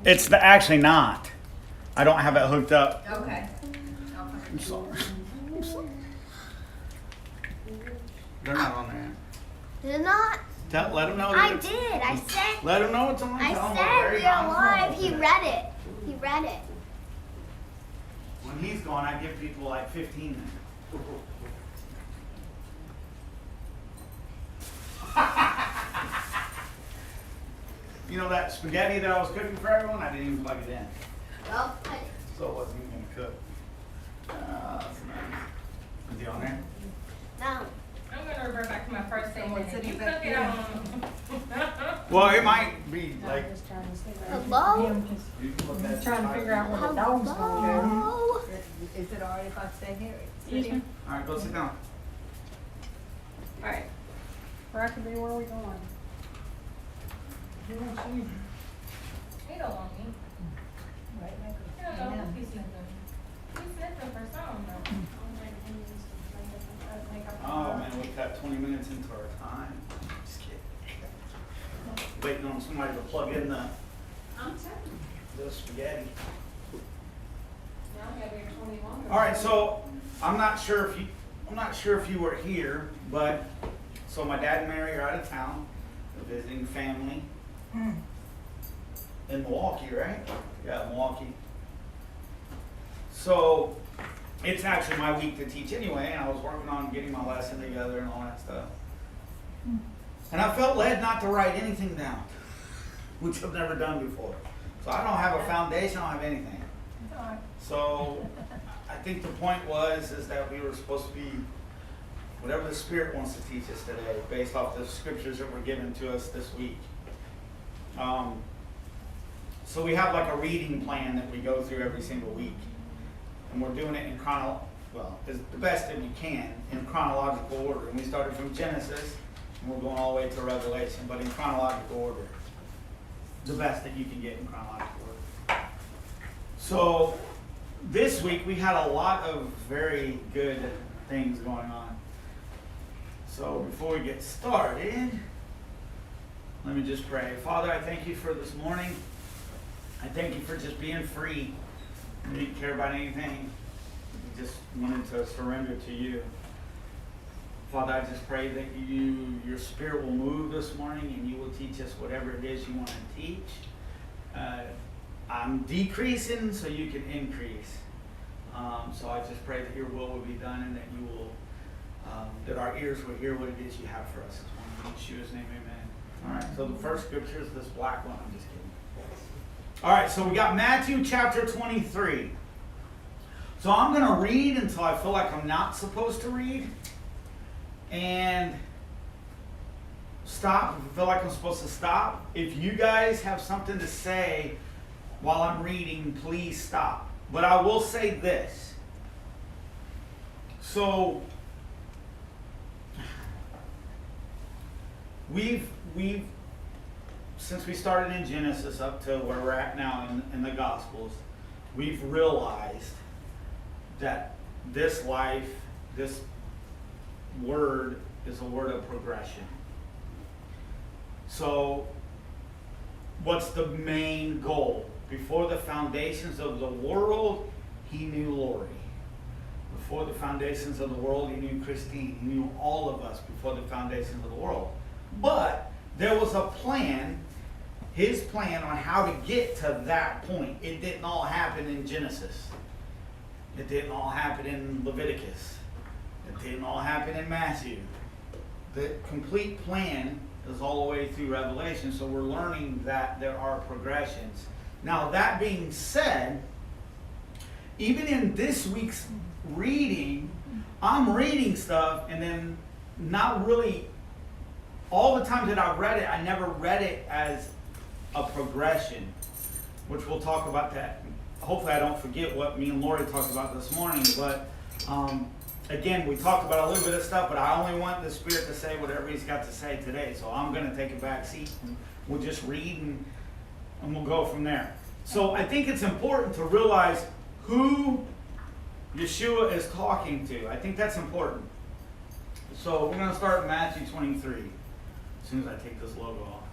It's actually not. I don't have it hooked up. Okay. I'm sorry. They're not on there. They're not? Let them know. I did. I said. Let them know it's on. I said we are live. He read it. He read it. When he's gone, I give people like 15 minutes. You know that spaghetti that I was cooking for everyone? I didn't even plug it in. Well, So it wasn't even going to cook. That's nice. Is he on there? no. I'm going to revert back to my first statement. Someone You said cook it it back on. Well, it might be like. Hello? You can look at it. Trying to figure out what the dog's going to Hello? do. Is it alright if I stay here? Yes, ma'am. All right, go sit down. All right. Where I could be, where are we going? Who wants you? He don't want me. Right, He don't know if he's sniffing. He's sniffing for something though. Oh man, we got 20 minutes into our time. Just kidding. Waiting on somebody to plug in the spaghetti. Now I gotta be 21. All right, so I'm not sure if you were here, but so my dad and Mary are out of town, they're visiting family in Milwaukee, right? Yeah, Milwaukee. So it's actually my week to teach anyway, and I was working on getting my lesson together and all that stuff. And I felt led not to write anything down, which I've never done before. So I don't have a foundation, I don't have anything. So I think the point is that we were supposed to be whatever the Spirit wants to teach us today, based off the scriptures that were given to us this week. So we have like a reading plan that we go through every single week. And we're doing it in as the best that we can in chronological order. And we started from Genesis, and we're going all the way to Revelation, but in chronological order. The best that you can get in chronological order. So this week we had a lot of very good things going on. So before we get started, let me just pray. Father, I thank you for this morning. I thank you for just being free. We didn't care about anything. We just wanted to surrender to you. Father, I just pray that your Spirit will move this morning and you will teach us whatever it is you want to teach. I'm decreasing so you can increase. So I just pray that your will be done and that you will, that our ears will hear what it is you have for us this morning. In Yeshua's name, amen. All right, so the first scripture is this black one. I'm just kidding. All right, so we got Matthew chapter 23. So I'm going to read until I feel like I'm not supposed to read. And stop if I feel like I'm supposed to stop. If you guys have something to say while I'm reading, please stop. But I will say this. So we've since we started in Genesis up to where we're at now in the Gospels, we've realized that this life, this word is a word of progression. So what's the main goal? Before the foundations of the world, he knew Lori. Before the foundations of the world, he knew Christine. He knew all of us before the foundations of the world. But there was a plan, his plan on how to get to that point. It didn't all happen in Genesis. It didn't all happen in Leviticus. It didn't all happen in Matthew. The complete plan is all the way through Revelation, so we're learning that there are progressions. Now, that being said, even in this week's reading, I'm reading stuff and then not really, all the times that I've read it, I never read it as a progression, which we'll talk about that. Hopefully I don't forget what me and Lori talked about this morning, but again, we talked about a little bit of stuff, but I only want the Spirit to say whatever he's got to say today, so I'm going to take a back seat and we'll just read and we'll go from there. So I think it's important to realize who Yeshua is talking to. I think that's important. So we're going to start in Matthew 23 as soon as I take this logo off.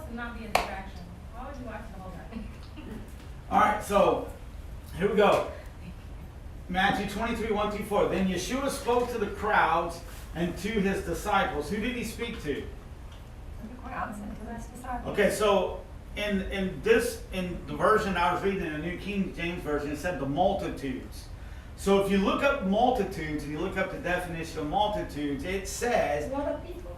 to not be a distraction. Why would you watch the whole time? All right, so here we go. Matthew 23, 1 through 4. Then Yeshua spoke to the crowds and to his disciples. Who did he speak to? The crowds and to his disciples. Okay, so in the version I was reading in the New King James Version, it said the multitudes. So if you look up multitudes and you look up the definition of multitudes, it says A lot of people.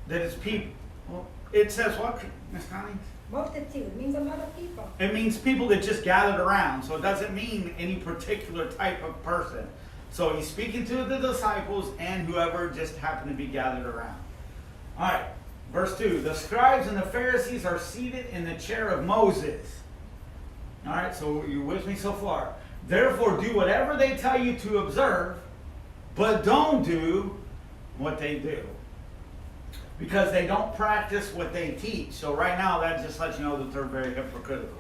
that it's people. Well, it says what, Miss Connie? Multitude means a lot of people. It means people that just gathered around. So it doesn't mean any particular type of person. So he's speaking to the disciples and whoever just happened to be gathered around. All right, verse 2. The scribes and the Pharisees are seated in the chair of Moses. All right, so you're with me so far. Therefore, do whatever they tell you to observe, but don't do what they do, because they don't practice what they teach. So right now, that just lets you know that they're very hypocritical.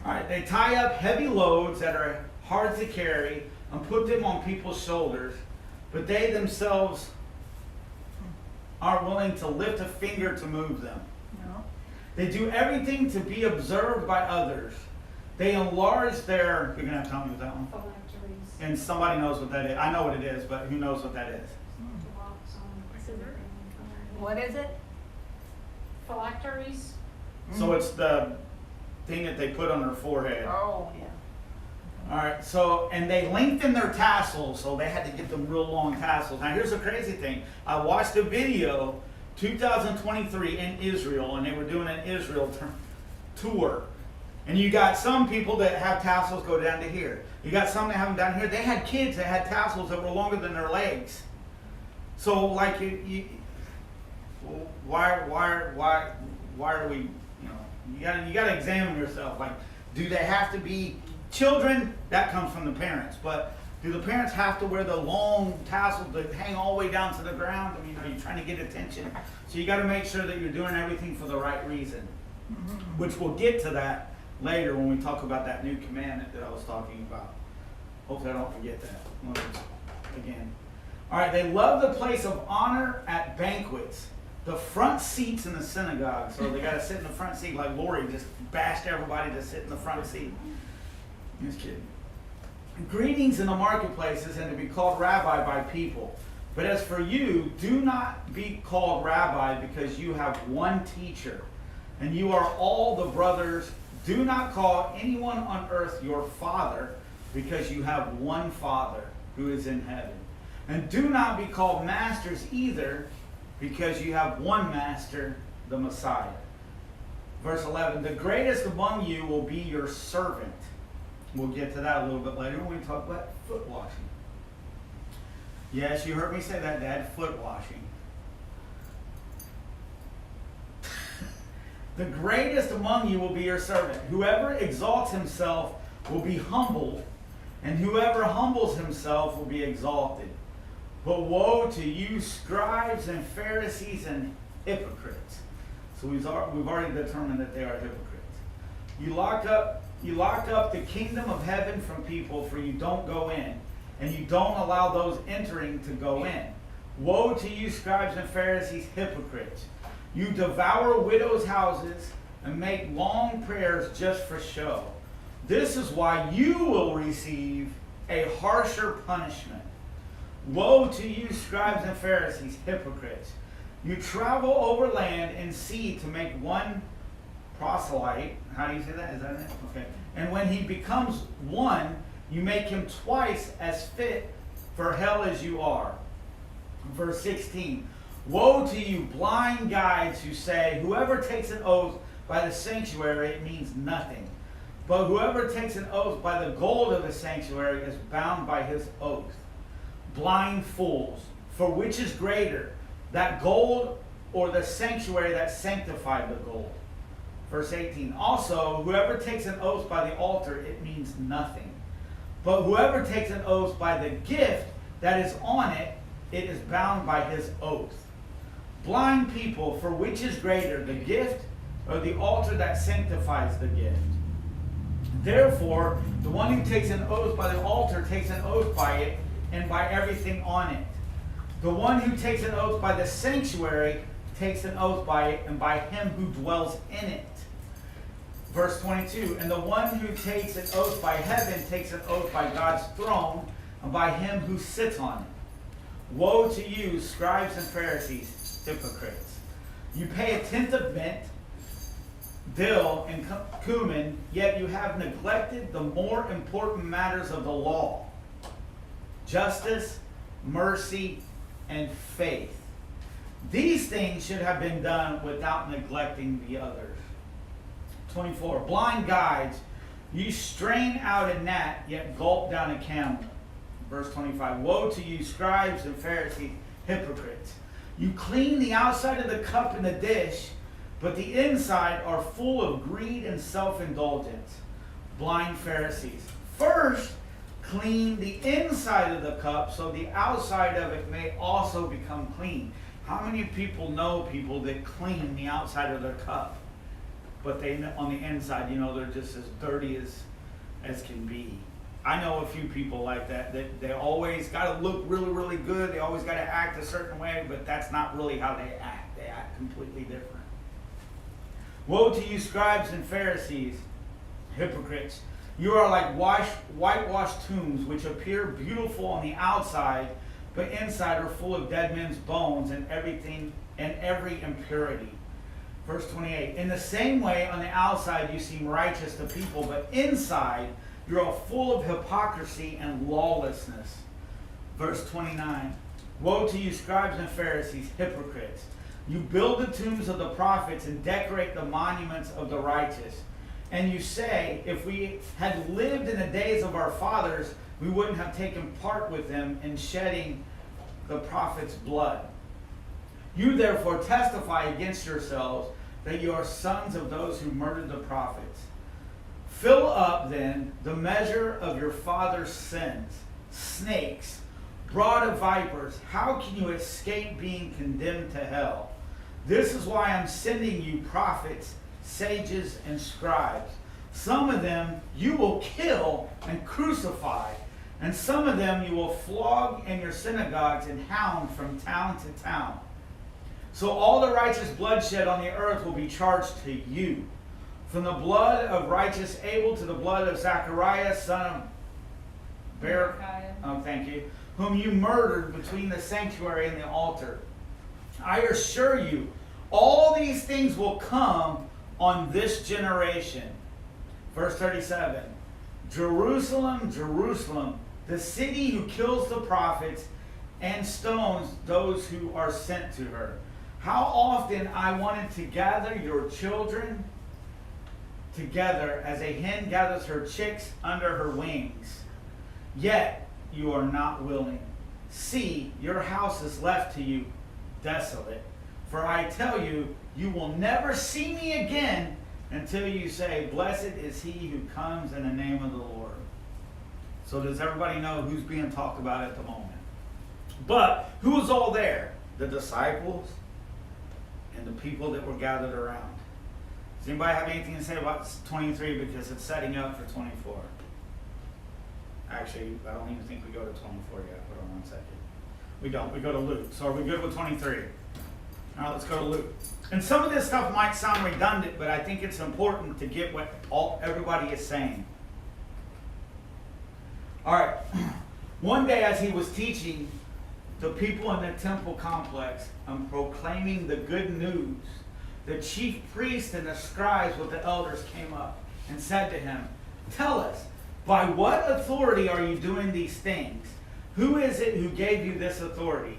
All right, they tie up heavy loads that are hard to carry and put them on people's shoulders, but they themselves aren't willing to lift a finger to move them. No. They do everything to be observed by others. They enlarge their... You're going to have to tell me what that one. Phylacteries. And somebody knows what that is. I know what it is, but who knows what that is? What is it? Phylacteries. So it's the thing that they put on their forehead. Oh, yeah. All right, so, and they lengthen their tassels, so they had to get them real long tassels. Now, here's the crazy thing. I watched a video, 2023 in Israel, and they were doing an Israel tour. And you got some people that have tassels go down to here. You got some that have them down here. They had kids that had tassels that were longer than their legs. So, like, why are we, you gotta examine yourself. Like, do they have to be children? That comes from the parents. But do the parents have to wear the long tassels that hang all the way down to the ground? I mean, are you trying to get attention? So you got to make sure that you're doing everything for the right reason, which we'll get to that later when we talk about that new commandment that I was talking about. Hopefully I don't forget that again. All right, they love the place of honor at banquets, the front seats in the synagogue. So they got to sit in the front seat, like Lori just bashed everybody to sit in the front seat. Just kidding. Greetings in the marketplaces and to be called rabbi by people. But as for you, do not be called rabbi, because you have one teacher, and you are all the brothers. Do not call anyone on earth your father, because you have one Father who is in heaven. And do not be called masters either, because you have one master, the Messiah. Verse 11, the greatest among you will be your servant. We'll get to that a little bit later when we talk about foot washing. Yes, you heard me say that, Dad, foot washing. The greatest among you will be your servant. Whoever exalts himself will be humbled, and whoever humbles himself will be exalted. But woe to you, scribes and Pharisees and hypocrites. So we've already determined that they are hypocrites. You lock up the kingdom of heaven from people, for you don't go in, and you don't allow those entering to go in. Woe to you, scribes and Pharisees, hypocrites. You devour widows' houses and make long prayers just for show. This is why you will receive a harsher punishment. Woe to you, scribes and Pharisees, hypocrites. You travel over land and sea to make one proselyte. How do you say that? Is that it? Okay. And when he becomes one, you make him twice as fit for hell as you are. Verse 16. Woe to you, blind guides, who say, whoever takes an oath by the sanctuary, it means nothing. But whoever takes an oath by the gold of the sanctuary is bound by his oath. Blind fools, for which is greater, that gold or the sanctuary that sanctified the gold? Verse 18. Also, whoever takes an oath by the altar, it means nothing. But whoever takes an oath by the gift that is on it, it is bound by his oath. Blind people, for which is greater, the gift or the altar that sanctifies the gift? Therefore, the one who takes an oath by the altar takes an oath by it and by everything on it. The one who takes an oath by the sanctuary takes an oath by it, and by him who dwells in it. Verse 22, and the one who takes an oath by heaven takes an oath by God's throne, and by him who sits on it. Woe to you, scribes and Pharisees, hypocrites! You pay a tenth of mint, dill, and cumin, yet you have neglected the more important matters of the law: justice, mercy, and faith. These things should have been done without neglecting the others. 24. Blind guides, you strain out a gnat, yet gulp down a camel. Verse 25. Woe to you, scribes and Pharisees, hypocrites! You clean the outside of the cup and the dish, but the inside are full of greed and self-indulgence. Blind Pharisees, first clean the inside of the cup, so the outside of it may also become clean. How many people know people that clean the outside of their cup, but they on the inside, they're just as dirty as can be? I know a few people like that they always got to look really, really good. They always got to act a certain way, but that's not really how they act. They act completely different. Woe to you, scribes and Pharisees, hypocrites! You are like whitewashed tombs, which appear beautiful on the outside, but inside are full of dead men's bones and everything and every impurity. Verse 28. In the same way, on the outside you seem righteous to people, but inside you are full of hypocrisy and lawlessness. Verse 29. Woe to you, scribes and Pharisees, hypocrites! You build the tombs of the prophets and decorate the monuments of the righteous. And you say, if we had lived in the days of our fathers, we wouldn't have taken part with them in shedding the prophets' blood. You therefore testify against yourselves that you are sons of those who murdered the prophets. Fill up then the measure of your father's sins. Snakes, brood of vipers, how can you escape being condemned to hell? This is why I'm sending you prophets, sages, and scribes. Some of them you will kill and crucify, and some of them you will flog in your synagogues and hound from town to town. So all the righteous bloodshed on the earth will be charged to you, from the blood of righteous Abel to the blood of Zachariah, son of whom you murdered between the sanctuary and the altar. I assure you, all these things will come on this generation. Verse 37. Jerusalem, Jerusalem, the city who kills the prophets and stones those who are sent to her. How often I wanted to gather your children together as a hen gathers her chicks under her wings. Yet you are not willing. See, your house is left to you desolate. For I tell you, you will never see me again until you say, blessed is he who comes in the name of the Lord. So does everybody know who's being talked about at the moment? But who was all there? The disciples and the people that were gathered around. Does anybody have anything to say about 23, because it's setting up for 24? Actually, I don't even think we go to 24 yet. Hold on one second. We don't. We go to Luke. So are we good with 23? All right, let's go to Luke. And some of this stuff might sound redundant, but I think it's important to get what everybody is saying. All right. One day as he was teaching the people in the temple complex and proclaiming the good news, the chief priests and the scribes with the elders came up and said to him, tell us, by what authority are you doing these things? Who is it who gave you this authority?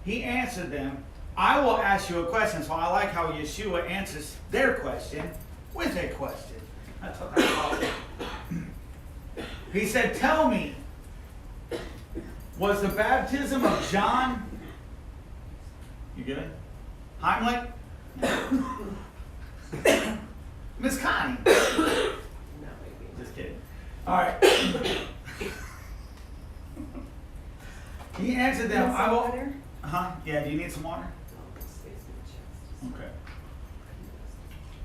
He answered them, I will ask you a question. So I like how Yeshua answers their question with a question. That's what I call it. He said, tell me, was the baptism of John, you good? Heimlich? Miss Connie? Just kidding. All right. He answered them, I will. Water? Yeah, do you need some water? Okay.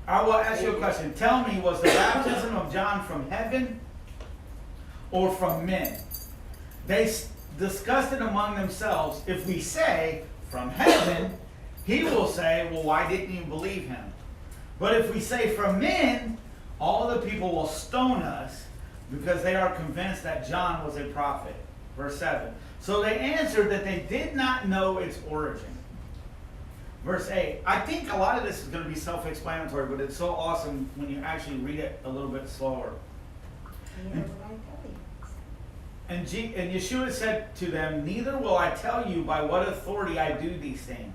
I will ask you a question. Tell me, was the baptism of John from heaven or from men? They discussed it among themselves. If we say from heaven, he will say, well, why didn't you believe him? But if we say from men, all the people will stone us because they are convinced that John was a prophet. Verse 7. So they answered that they did not know its origin. Verse 8. I think a lot of this is going to be self-explanatory, but it's so awesome when you actually read it a little bit slower. And Yeshua said to them, neither will I tell you by what authority I do these things.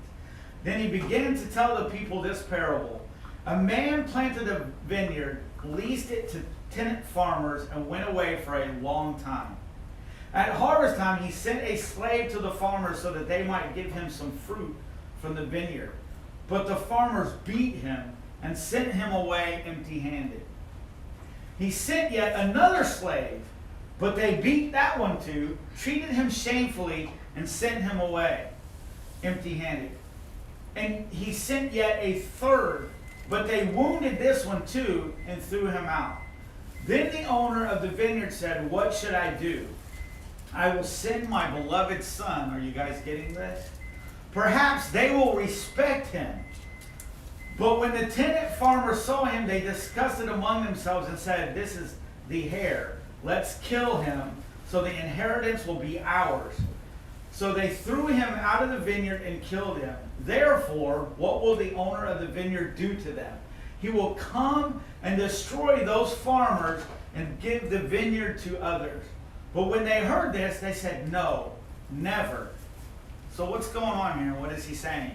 Then he began to tell the people this parable. A man planted a vineyard, leased it to tenant farmers, and went away for a long time. At harvest time, he sent a slave to the farmers so that they might give him some fruit from the vineyard. But the farmers beat him and sent him away empty-handed. He sent yet another slave, but they beat that one too, treated him shamefully, and sent him away empty-handed. And he sent yet a third, but they wounded this one too and threw him out. Then the owner of the vineyard said, what should I do? I will send my beloved son. Are you guys getting this? Perhaps they will respect him. But when the tenant farmers saw him, they discussed it among themselves and said, this is the heir. Let's kill him so the inheritance will be ours. So they threw him out of the vineyard and killed him. Therefore, what will the owner of the vineyard do to them? He will come and destroy those farmers and give the vineyard to others. But when they heard this, they said, no, never. So what's going on here? What is he saying?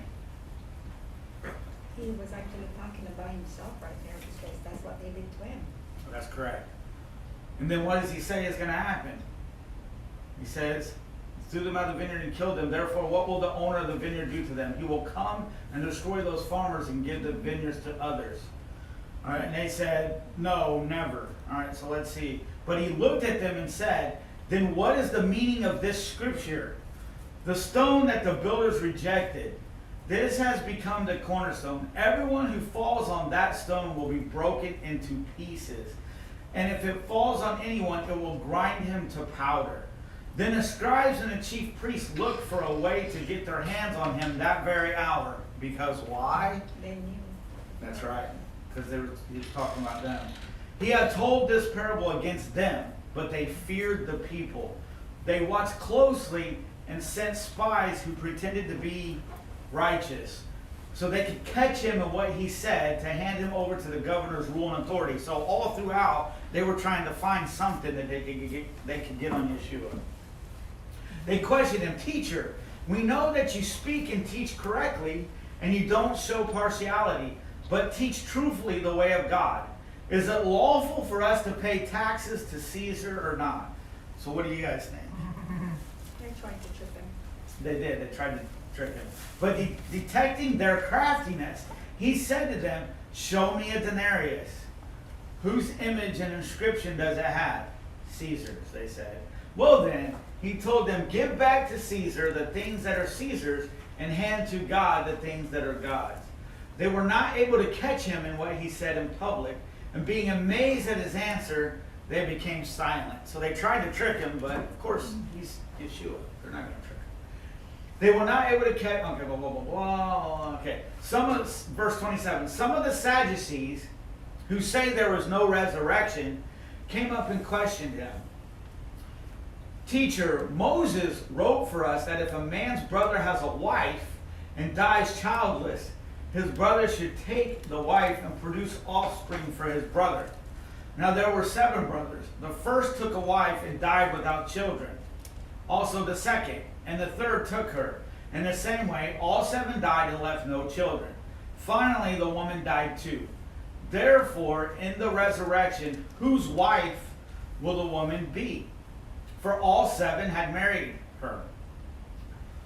He was actually talking about himself right there because that's what they did to him. Oh, that's correct. And then what does he say is going to happen? He says, threw them out of the vineyard and killed them. Therefore, what will the owner of the vineyard do to them? He will come and destroy those farmers and give the vineyards to others. All right, and they said, no, never. All right, so let's see. But he looked at them and said, then what is the meaning of this scripture? The stone that the builders rejected, this has become the cornerstone. Everyone who falls on that stone will be broken into pieces. And if it falls on anyone, it will grind him to powder. Then the scribes and the chief priests looked for a way to get their hands on him that very hour. Because why? They knew. That's right. Because he was talking about them. He had told this parable against them, but they feared the people. They watched closely and sent spies who pretended to be righteous, so they could catch him in what he said to hand him over to the governor's rule and authority. So all throughout, they were trying to find something that they could get on Yeshua. They questioned him, teacher, we know that you speak and teach correctly, and you don't show partiality, but teach truthfully the way of God. Is it lawful for us to pay taxes to Caesar or not? So what do you guys think? They're trying to trick him. They did. They tried to trick him. But detecting their craftiness, he said to them, show me a denarius. Whose image and inscription does it have? Caesar's, they said. Well then, he told them, give back to Caesar the things that are Caesar's, and hand to God the things that are God's. They were not able to catch him in what he said in public, and being amazed at his answer, they became silent. So they tried to trick him, but of course, he's Yeshua. They're not going to trick him. They were not able to catch, okay, blah, blah, blah, blah, okay. Verse 27, some of the Sadducees, who say there was no resurrection, came up and questioned him. Teacher, Moses wrote for us that if a man's brother has a wife and dies childless, his brother should take the wife and produce offspring for his brother. Now there were 7 brothers. The first took a wife and died without children. Also the second and the third took her. In the same way, all 7 died and left no children. Finally, the woman died too. Therefore, in the resurrection, whose wife will the woman be? For all 7 had married her.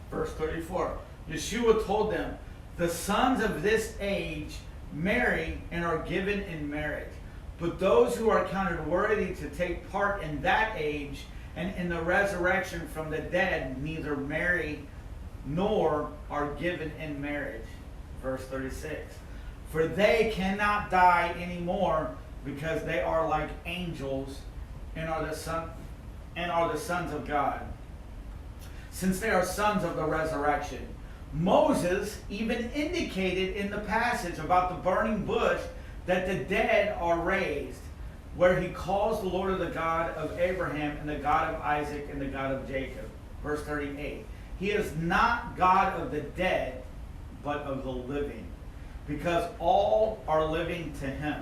Verse 34. Yeshua told them, the sons of this age marry and are given in marriage. But those who are counted worthy to take part in that age and in the resurrection from the dead neither marry nor are given in marriage. Verse 36. For they cannot die anymore because they are like angels and are the sons of God. Since they are sons of the resurrection. Moses even indicated in the passage about the burning bush that the dead are raised, where he calls the Lord of the God of Abraham and the God of Isaac and the God of Jacob. Verse 38. He is not God of the dead, but of the living, because all are living to him.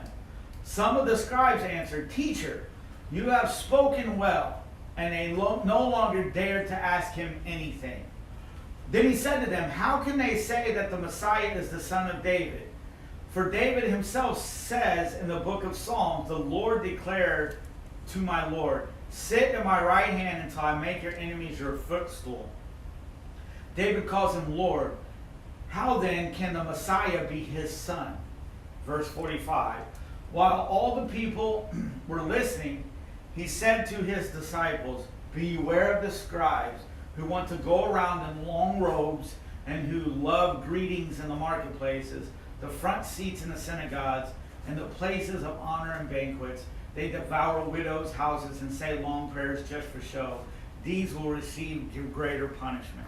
Some of the scribes answered, Teacher, you have spoken well, and they no longer dared to ask him anything. Then he said to them, How can they say that the Messiah is the son of David? For David himself says in the book of Psalms, the Lord declared to my Lord, Sit at my right hand until I make your enemies your footstool. David calls him Lord. How then can the Messiah be his son? Verse 45. While all the people were listening, he said to his disciples, Beware of the scribes who want to go around in long robes and who love greetings in the marketplaces, the front seats in the synagogues, and the places of honor and banquets. They devour widows' houses and say long prayers just for show. These will receive greater punishment.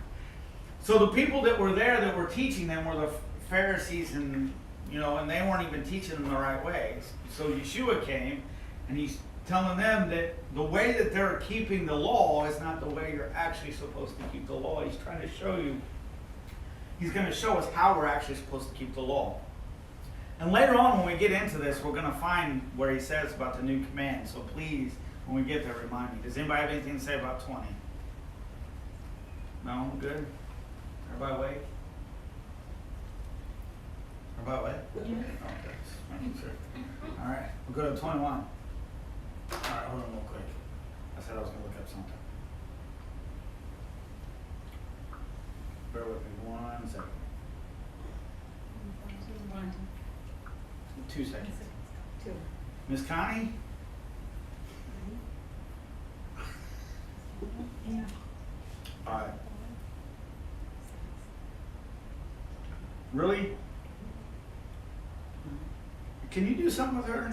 So the people that were there that were teaching them were the Pharisees, and and they weren't even teaching them the right ways. So Yeshua came, and he's telling them that the way that they're keeping the law is not the way you're actually supposed to keep the law. He's trying to show you. He's going to show us how we're actually supposed to keep the law. And later on, when we get into this, we're going to find where he says about the new command. So please, when we get there, remind me. Does anybody have anything to say about 20? No? Good? Everybody awake? Everybody awake? Yeah. Okay. Just making sure. All right. We'll go to 21. All right, hold on real quick. I said I was going to look up something. Bear with me 1 second. 2 seconds. 2. Miss Connie? Yeah. All right. Really? Can you do something with her? I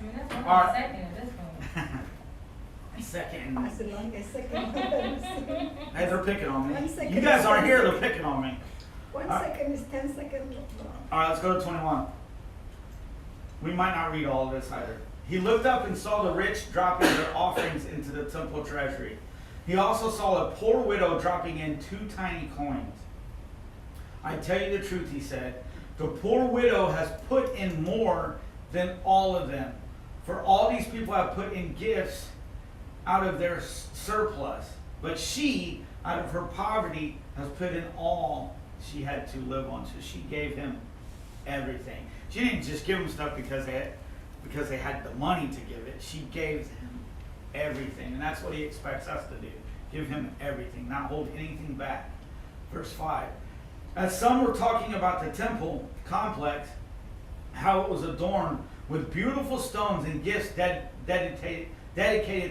mean, that's All only right. a second at this point. Second. I said, like a second. Hey, they're picking on me. 1 second. You guys aren't here, they're picking on me. 1 All right. second is 10 seconds. All right, let's go to 21. We might not read all of this either. He looked up and saw the rich dropping their offerings into the temple treasury. He also saw a poor widow dropping in 2 tiny coins. I tell you the truth, he said, the poor widow has put in more than all of them. For all these people have put in gifts out of their surplus. But she, out of her poverty, has put in all she had to live on. So she gave him everything. She didn't just give him stuff because they had the money to give it. She gave him everything. And that's what he expects us to do. Give him everything, not hold anything back. Verse 5. As some were talking about the temple complex, how it was adorned with beautiful stones and gifts dedicated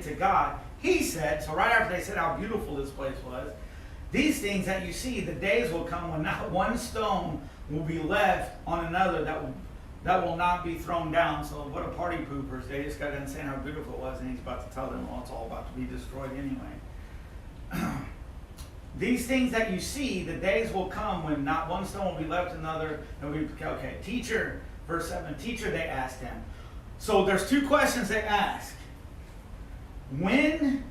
to God, he said, so right after they said how beautiful this place was, these things that you see, the days will come when not one stone will be left on another that will not be thrown down. So what a party poopers. They just got done saying how beautiful it was, and he's about to tell them, well, it's all about to be destroyed anyway. These things that you see, the days will come when not one stone will be left another. Okay, teacher, verse 7, teacher, they asked him. So there's 2 questions they ask. When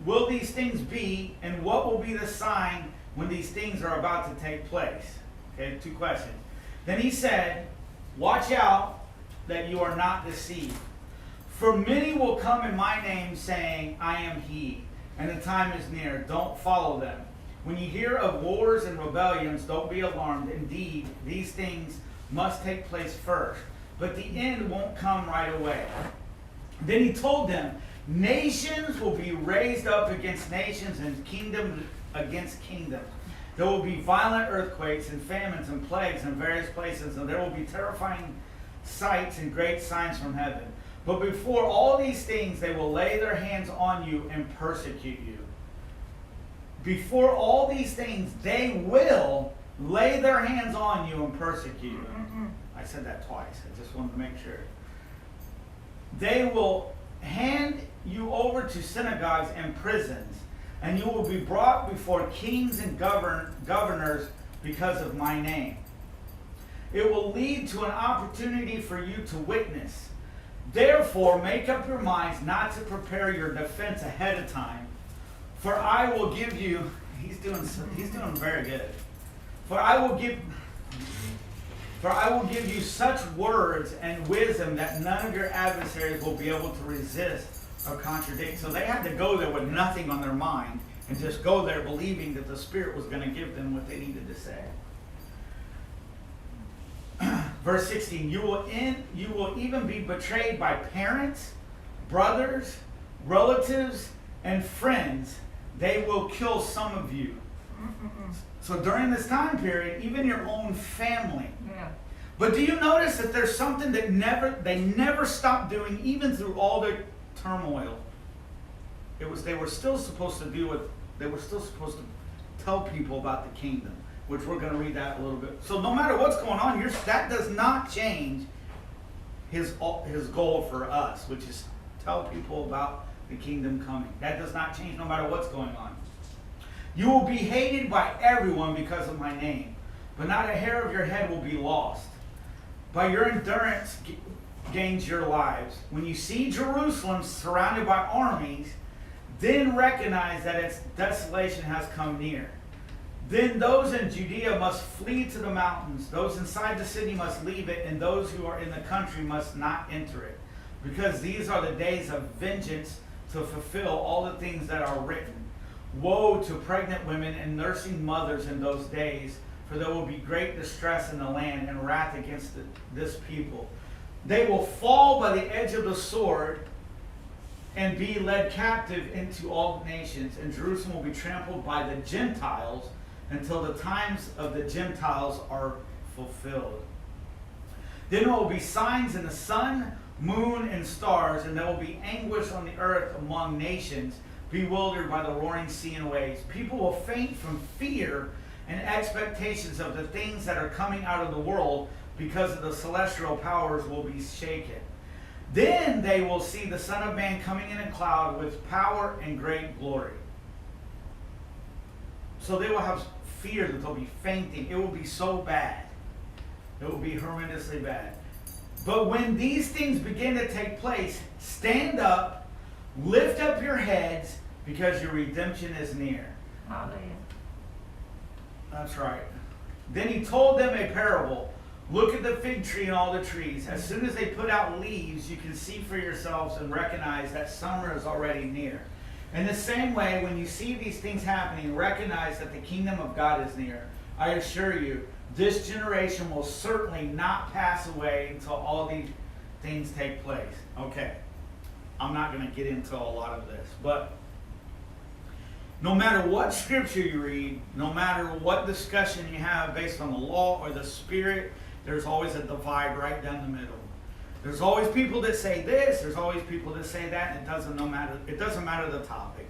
will these things be, and what will be the sign when these things are about to take place? Okay, 2 questions. Then he said, watch out that you are not deceived. For many will come in my name saying, I am he, and the time is near. Don't follow them. When you hear of wars and rebellions, don't be alarmed. Indeed, these things must take place first, but the end won't come right away. Then he told them, nations will be raised up against nations and kingdom against kingdom. There will be violent earthquakes and famines and plagues in various places, and there will be terrifying sights and great signs from heaven. But before all these things, they will lay their hands on you and persecute you. Before all these things, they will lay their hands on you and persecute you. I said that twice. I just wanted to make sure. They will hand you over to synagogues and prisons and you will be brought before kings and governors because of my name. It will lead to an opportunity for you to witness. Therefore, make up your minds not to prepare your defense ahead of time. For I will give you, he's doing very good. For I will give you such words and wisdom that none of your adversaries will be able to resist or contradict. So they had to go there with nothing on their mind and just go there believing that the Spirit was going to give them what they needed to say. Verse 16, you will even be betrayed by parents, brothers, relatives, and friends. They will kill some of you. So during this time period, even your own family. Yeah. But do you notice that there's something that they never stopped doing, even through all the turmoil? They were still supposed to do what they were still supposed to tell people about the kingdom, which we're going to read that a little bit. So no matter what's going on here, that does not change his goal for us, which is tell people about the kingdom coming. That does not change no matter what's going on. You will be hated by everyone because of my name, but not a hair of your head will be lost. By your endurance gains your lives. When you see Jerusalem surrounded by armies, then recognize that its desolation has come near. Then those in Judea must flee to the mountains. Those inside the city must leave it, and those who are in the country must not enter it. Because these are the days of vengeance to fulfill all the things that are written. Woe to pregnant women and nursing mothers in those days, for there will be great distress in the land and wrath against this people. They will fall by the edge of the sword and be led captive into all nations, and Jerusalem will be trampled by the Gentiles until the times of the Gentiles are fulfilled. Then there will be signs in the sun, moon, and stars, and there will be anguish on the earth among nations, bewildered by the roaring sea and waves. People will faint from fear and expectations of the things that are coming out of the world, because of the celestial powers will be shaken. Then they will see the Son of Man coming in a cloud with power and great glory. So they will have fear that they'll be fainting. It will be so bad. It will be horrendously bad. But when these things begin to take place, stand up, lift up your heads, because your redemption is near. Hallelujah. That's right. Then he told them a parable. Look at the fig tree and all the trees. As soon as they put out leaves, you can see for yourselves and recognize that summer is already near. In the same way, when you see these things happening, recognize that the kingdom of God is near. I assure you, this generation will certainly not pass away until all these things take place. Okay, I'm not going to get into a lot of this, but no matter what scripture you read, no matter what discussion you have based on the law or the Spirit, there's always a divide right down the middle. There's always people that say this, there's always people that say that, and it doesn't matter the topic.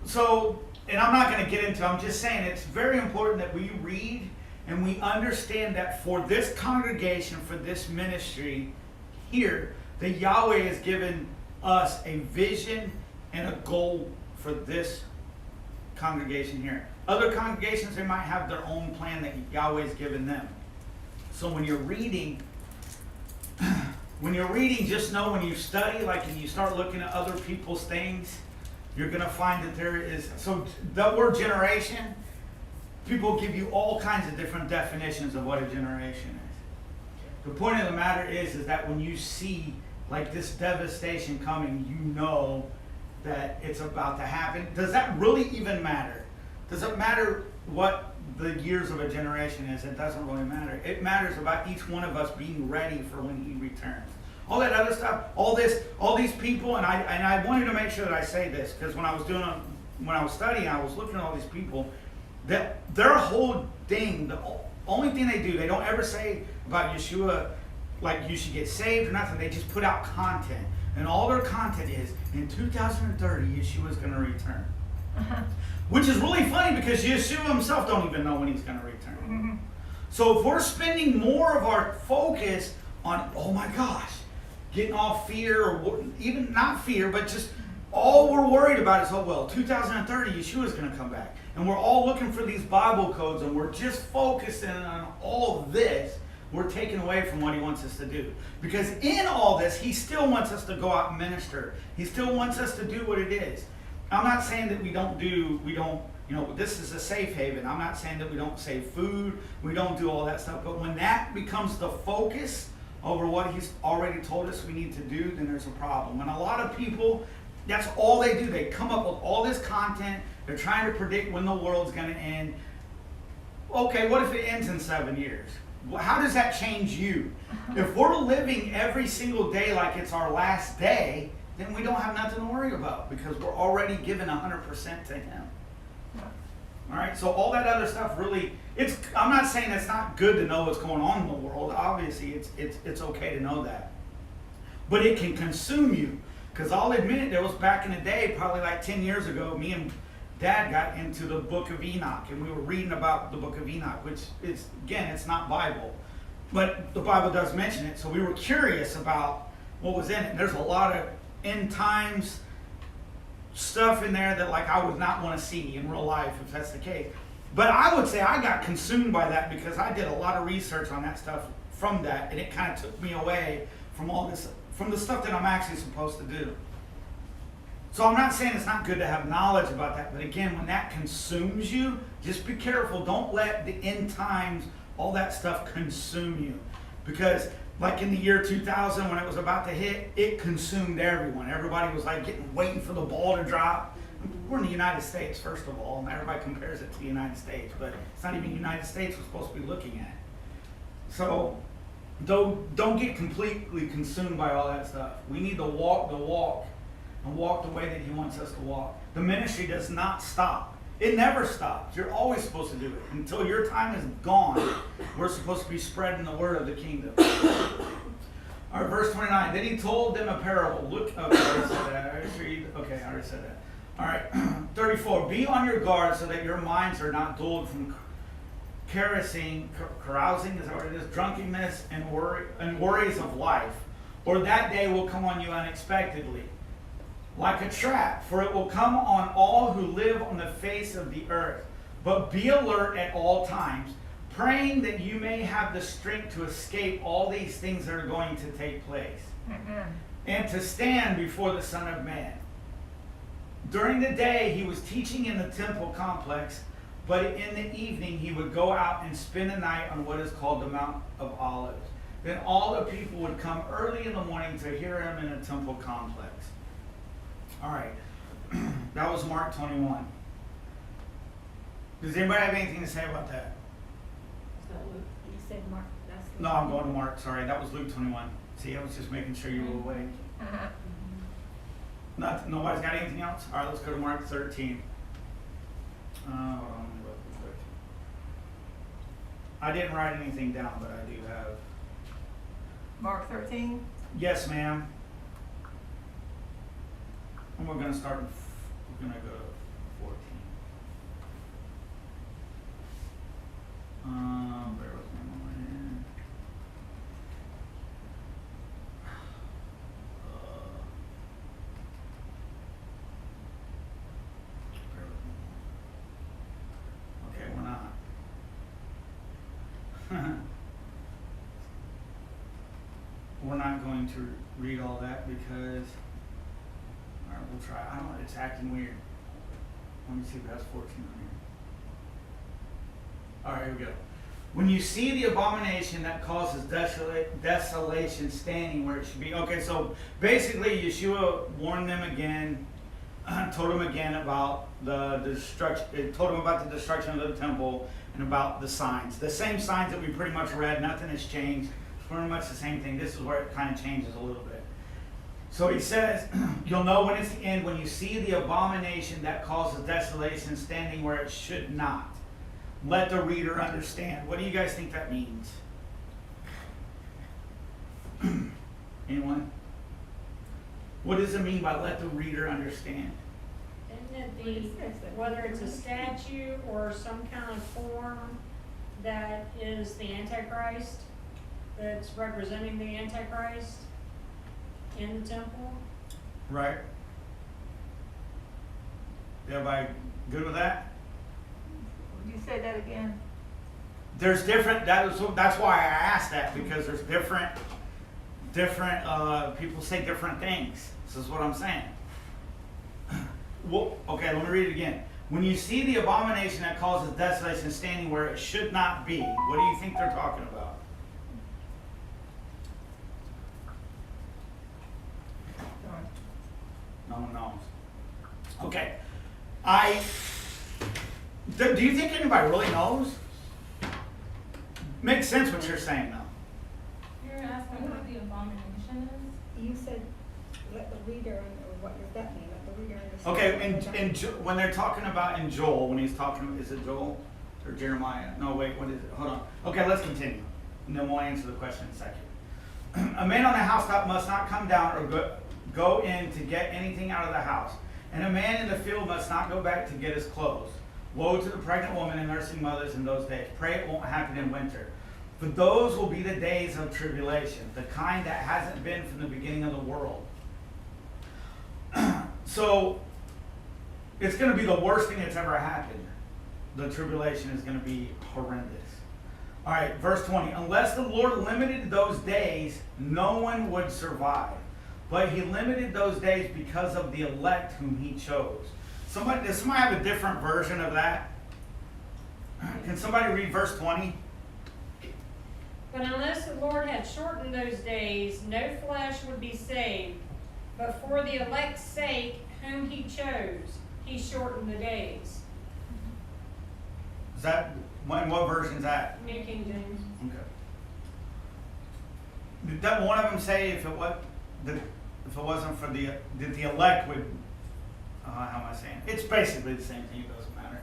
So, and I'm not going to get into it, I'm just saying it's very important that we read and we understand that for this congregation, for this ministry here, that Yahweh has given us a vision and a goal for this congregation here. Other congregations, they might have their own plan that Yahweh's given them. So when you're reading, just know when you study, like and you start looking at other people's things, you're going to find that there is, so the word generation, people give you all kinds of different definitions of what a generation is. The point of the matter is that when you see like this devastation coming, you know that it's about to happen. Does that really even matter? Does it matter what the years of a generation is? It doesn't really matter. It matters about each one of us being ready for when he returns. All that other stuff, all these people, and I wanted to make sure that I say this, because when I was studying, I was looking at all these people, that their whole thing, the only thing they do, they don't ever say about Yeshua, like you should get saved or nothing. They just put out content. And all their content is, in 2030, Yeshua is going to return. Which is really funny because Yeshua himself don't even know when he's going to return. So if we're spending more of our focus on, oh my gosh, getting all fear, or even not fear, but just all we're worried about is, oh, well, 2030, Yeshua's going to come back. And we're all looking for these Bible codes, and we're just focusing on all of this. We're taken away from what he wants us to do. Because in all this, he still wants us to go out and minister. He still wants us to do what it is. I'm not saying that we don't, this is a safe haven. I'm not saying that we don't save food, we don't do all that stuff. But when that becomes the focus over what he's already told us we need to do, then there's a problem. And a lot of people, that's all they do. They come up with all this content. They're trying to predict when the world's going to end. Okay, what if it ends in 7 years? How does that change you? If we're living every single day like it's our last day, then we don't have nothing to worry about because we're already given 100% to him. All right, so all that other stuff really, I'm not saying it's not good to know what's going on in the world. Obviously, it's okay to know that. But it can consume you. Because I'll admit, there was back in the day, probably like 10 years ago, me and Dad got into the book of Enoch. And we were reading about the book of Enoch, which is, again, it's not Bible. But the Bible does mention it. So we were curious about what was in it. There's a lot of end times stuff in there that like I would not want to see in real life if that's the case. But I would say I got consumed by that because I did a lot of research on that stuff from that, and it kind of took me away from all this, from the stuff that I'm actually supposed to do. So I'm not saying it's not good to have knowledge about that, but again, when that consumes you, just be careful. Don't let the end times, all that stuff consume you. Because like in the year 2000, when it was about to hit, it consumed everyone. Everybody was like waiting for the ball to drop. We're in the United States, first of all, and everybody compares it to the United States, but it's not even the United States we're supposed to be looking at. So don't get completely consumed by all that stuff. We need to walk the walk and walk the way that he wants us to walk. The ministry does not stop. It never stops. You're always supposed to do it. Until your time is gone, we're supposed to be spreading the word of the kingdom. All right, verse 29. Then he told them a parable. Look, okay, I already said that. I already said that. All right, 34. Be on your guard so that your minds are not dulled from carousing, is that what it is? Drunkenness and worries of life. Or that day will come on you unexpectedly, like a trap, for it will come on all who live on the face of the earth. But be alert at all times, praying that you may have the strength to escape all these things that are going to take place, and to stand before the Son of Man. During the day he was teaching in the temple complex, but in the evening he would go out and spend the night on what is called the Mount of Olives. Then all the people would come early in the morning to hear him in the temple complex. All right, that was Mark 21. Does anybody have anything to say about that? So you said Mark, that's. No, I'm going to Mark, sorry, that was Luke 21. See, I was just making sure you were awake. Nobody's got anything else? All right, let's go to Mark 13. Hold on, let me look real quick. I didn't write anything down, but I do have. Mark 13. Yes, ma'am. And we're going to start, we're going to go to 14. Bear with me a moment. Bear with me. Okay, we're not. We're not going to read all that because, all right, we'll try. I don't know, it's acting weird. Let me see if that's 14 on here. All right, here we go. When you see the abomination that causes desolation standing where it should be. Okay, so basically Yeshua warned them again, told them again about the destruction, told them about the destruction of the temple and about the signs. The same signs that we pretty much read, nothing has changed. It's pretty much the same thing. This is where it kind of changes a little bit. So he says, you'll know when it's the end, when you see the abomination that causes desolation standing where it should not. Let the reader understand. What do you guys think that means? Anyone? What does it mean by let the reader understand? Isn't it whether it's a statue or some kind of form that is the Antichrist, that's representing the Antichrist in the temple? Right. Everybody good with that? Would you say that again? There's different, that's why I asked that, because there's different people say different things. This is what I'm saying. Well, okay, let me read it again. When you see the abomination that causes desolation standing where it should not be, what do you think they're talking about? No one knows. Okay. Do you think anybody really knows? Makes sense what you're saying, though. You're asking what the abomination is? You said, let the reader, or what does that mean? Let the reader understand. Okay, when they're talking about in Joel, when he's talking, is it Joel or Jeremiah? No, wait, what is it? Hold on. Okay, let's continue, and then we'll answer the question in a second. A man on a housetop must not come down or go in to get anything out of the house, and a man in the field must not go back to get his clothes. Woe to the pregnant woman and nursing mothers in those days. Pray it won't happen in winter. For those will be the days of tribulation, the kind that hasn't been from the beginning of the world. So, it's going to be the worst thing that's ever happened. The tribulation is going to be horrendous. All right, verse 20. Unless the Lord limited those days, no one would survive. But he limited those days because of the elect whom he chose. Does somebody have a different version of that? Can somebody read verse 20? But unless the Lord had shortened those days, no flesh would be saved. But for the elect's sake, whom he chose, he shortened the days. Is that, what version is that? New King James. Okay. Did one of them say if it wasn't for the elect would, how am I saying? It's basically the same thing, it doesn't matter.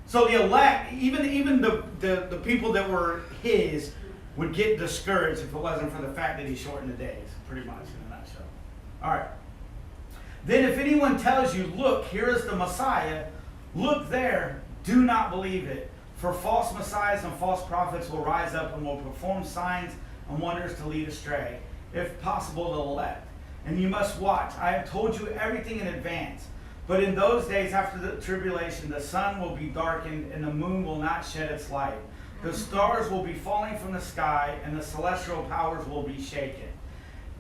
So the elect, even the people that were his, would get discouraged if it wasn't for the fact that he shortened the days, pretty much in a nutshell. All right. Then if anyone tells you, look, here is the Messiah, look there, do not believe it. For false messiahs and false prophets will rise up and will perform signs and wonders to lead astray, if possible, the elect. And you must watch. I have told you everything in advance. But in those days after the tribulation, the sun will be darkened and the moon will not shed its light. The stars will be falling from the sky and the celestial powers will be shaken.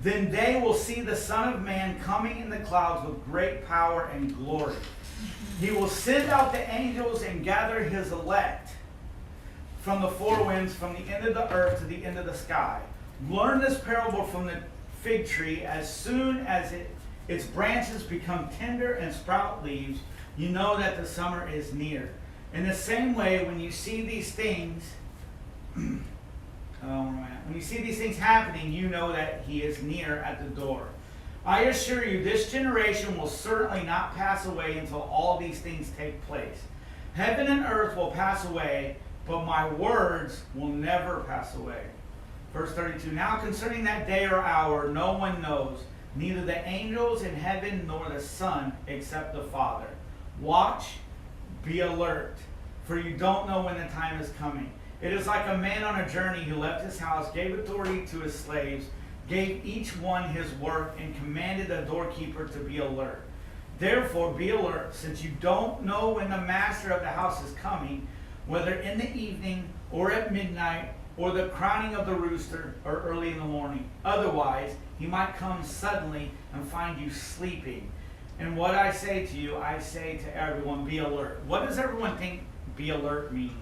Then they will see the Son of Man coming in the clouds with great power and glory. He will send out the angels and gather his elect from the four winds, from the end of the earth to the end of the sky. Learn this parable from the fig tree. As soon as its branches become tender and sprout leaves, you know that the summer is near. In the same way, when you see these things, happening, you know that he is near at the door. I assure you, this generation will certainly not pass away until all these things take place. Heaven and earth will pass away, but my words will never pass away. Verse 32, now concerning that day or hour, no one knows, neither the angels in heaven nor the Son, except the Father. Watch, be alert, for you don't know when the time is coming. It is like a man on a journey who left his house, gave authority to his slaves, gave each one his work, and commanded the doorkeeper to be alert. Therefore, be alert, since you don't know when the master of the house is coming, whether in the evening or at midnight, or the crowing of the rooster, or early in the morning. Otherwise, he might come suddenly and find you sleeping. And what I say to you, I say to everyone, be alert. What does everyone think be alert means?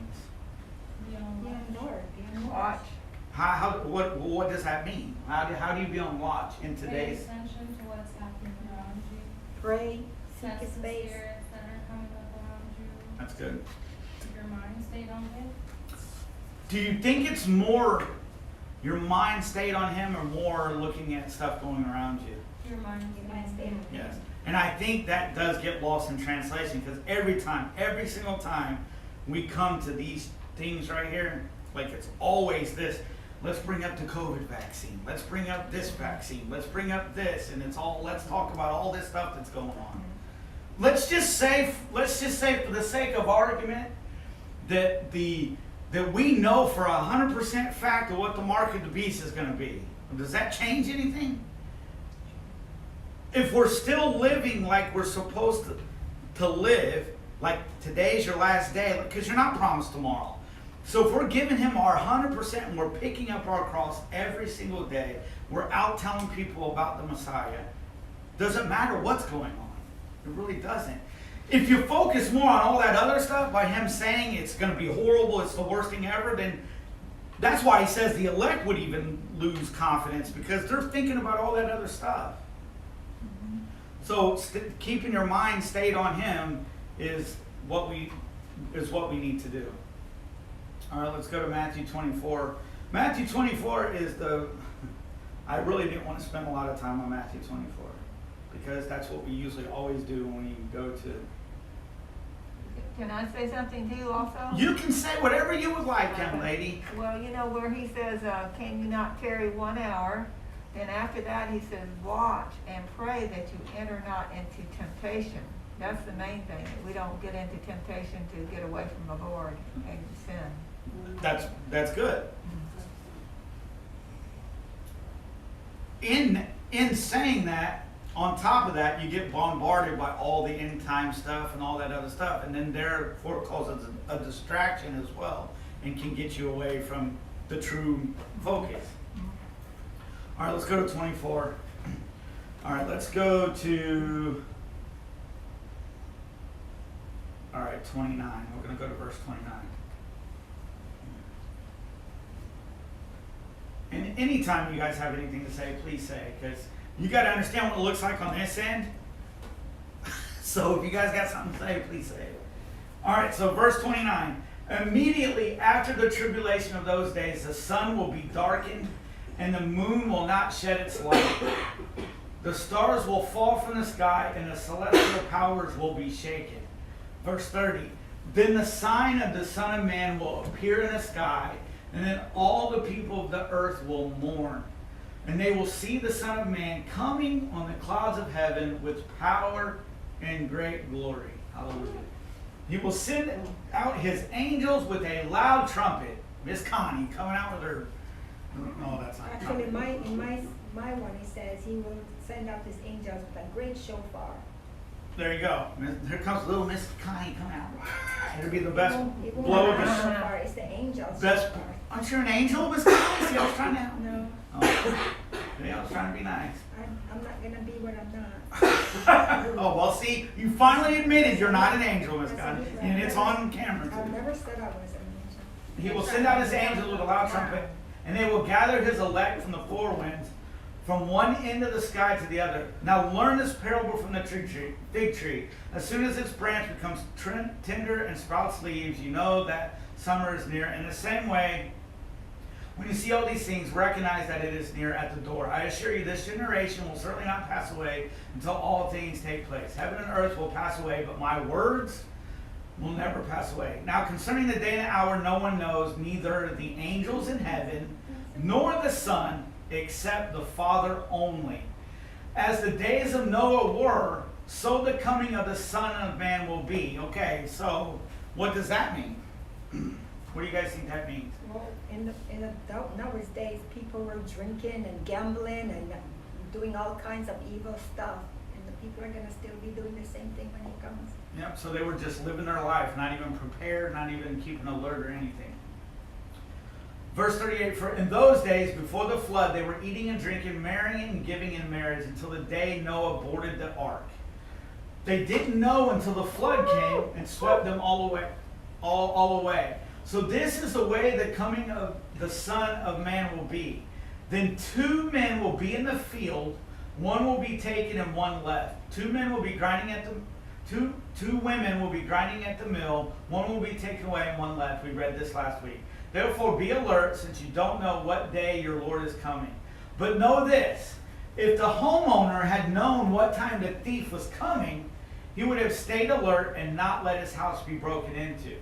Be on Lord, be on Lord. Watch. What does that mean? How do you be on watch in Pay today's? attention to what's happening around you. Pray, seek Sense his the face. spirits that are coming up around you. That's good. Keep your mind stayed on it. Do you think it's more your mind stayed on him or more looking at stuff going around you? Your mind stayed on it. Yes. And I think that does get lost in translation because every single time we come to these things right here, like it's always this, let's bring up the COVID vaccine. Let's bring up this vaccine. Let's bring up this. And it's all, let's talk about all this stuff that's going on. Let's just say for the sake of argument that we know for 100% fact of what the mark of the beast is going to be. Does that change anything? If we're still living like we're supposed to live like today's your last day, because you're not promised tomorrow. So if we're giving him our 100% and we're picking up our cross every single day, we're out telling people about the Messiah, doesn't matter what's going on. It really doesn't. If you focus more on all that other stuff, by him saying it's going to be horrible, it's the worst thing ever, then that's why he says the elect would even lose confidence, because they're thinking about all that other stuff. So keeping your mind stayed on him is what we need to do. All right, let's go to Matthew 24. Matthew 24 is I really didn't want to spend a lot of time on Matthew 24, because that's what we usually always do when we go to. Can I say something to you also? You can say whatever you would like, young lady. Well, you know where he says, can you not tarry 1 hour? Then after that he says, watch and pray that you enter not into temptation. That's the main thing, that we don't get into temptation to get away from the Lord and sin. That's good. In saying that, on top of that, you get bombarded by all the end time stuff and all that other stuff, and then therefore it causes a distraction as well, and can get you away from the true focus. All right, let's go to 24. All right, let's go to 29. We're going to go to verse 29. And anytime you guys have anything to say, please say, because you got to understand what it looks like on this end. So if you guys got something to say, please say it. All right, so verse 29. Immediately after the tribulation of those days, the sun will be darkened, and the moon will not shed its light. The stars will fall from the sky, and the celestial powers will be shaken. Verse 30. Then the sign of the Son of Man will appear in the sky, and then all the people of the earth will mourn. And they will see the Son of Man coming on the clouds of heaven with power and great glory. Hallelujah. He will send out his angels with a loud trumpet. Miss Connie coming out with her. No, that's not. Actually, in my one, it says he will send out his angels with a great shofar. There you go. Here comes little Miss Connie coming out. It'll be the best It won't blow be of a the shofar, it's the angels. best. shofar. Aren't you an angel, Miss Connie? See, I was trying to. No, Oh, yeah, I was trying to be nice. I'm not gonna be what I'm not. Oh, well, see, you finally admitted you're not an angel, Miss Connie, and it's on camera I've too. never said I was an angel. He will send out his angels with a loud trumpet, and they will gather his elect from the four winds, from one end of the sky to the other. Now learn this parable from the fig tree. As soon as its branch becomes tender and sprouts leaves, you know that summer is near. In the same way, when you see all these things, recognize that it is near at the door. I assure you, this generation will certainly not pass away until all things take place. Heaven and earth will pass away, but my words will never pass away. Now concerning the day and hour, no one knows, neither the angels in heaven, nor the Son, except the Father only. As the days of Noah were, so the coming of the Son of Man will be. Okay, so what does that mean? What do you guys think that means? Well, in Noah's days, people were drinking and gambling and doing all kinds of evil stuff. And the people are going to still be doing the same thing when he comes. Yep, so they were just living their life, not even prepared, not even keeping alert or anything. Verse 38, for in those days before the flood, they were eating and drinking, marrying and giving in marriage until the day Noah boarded the ark. They didn't know until the flood came and swept them all away. All away. So this is the way the coming of the Son of Man will be. Then two men will be in the field, one will be taken and one left. Two women will be grinding at the mill, one will be taken away and one left. We read this last week. Therefore be alert, since you don't know what day your Lord is coming. But know this, if the homeowner had known what time the thief was coming, he would have stayed alert and not let his house be broken into.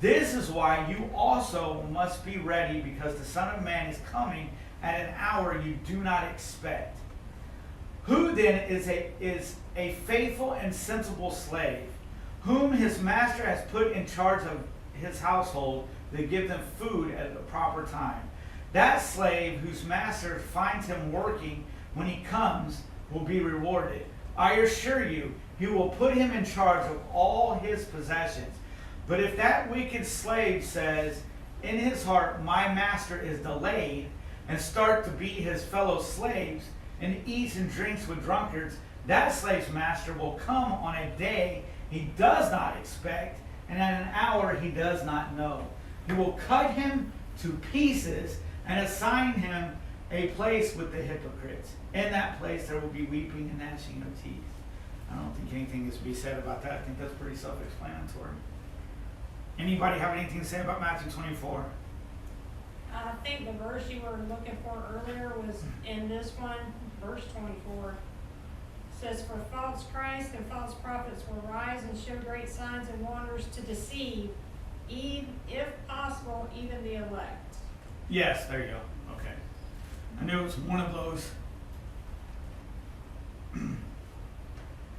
This is why you also must be ready, because the Son of Man is coming at an hour you do not expect. Who then is a faithful and sensible slave, whom his master has put in charge of his household, to give them food at the proper time? That slave whose master finds him working when he comes will be rewarded. I assure you, he will put him in charge of all his possessions. But if that wicked slave says in his heart, my master is delayed, and start to beat his fellow slaves, and eats and drinks with drunkards, that slave's master will come on a day he does not expect, and at an hour he does not know. He will cut him to pieces and assign him a place with the hypocrites. In that place there will be weeping and gnashing of teeth. I don't think anything is to be said about that. I think that's pretty self-explanatory. Anybody have anything to say about Matthew 24? I think the verse you were looking for earlier was in this one, verse 24. It says, for false Christ and false prophets will rise and show great signs and wonders to deceive, if possible, even the elect. Yes, there you go. Okay. I knew it was one of those.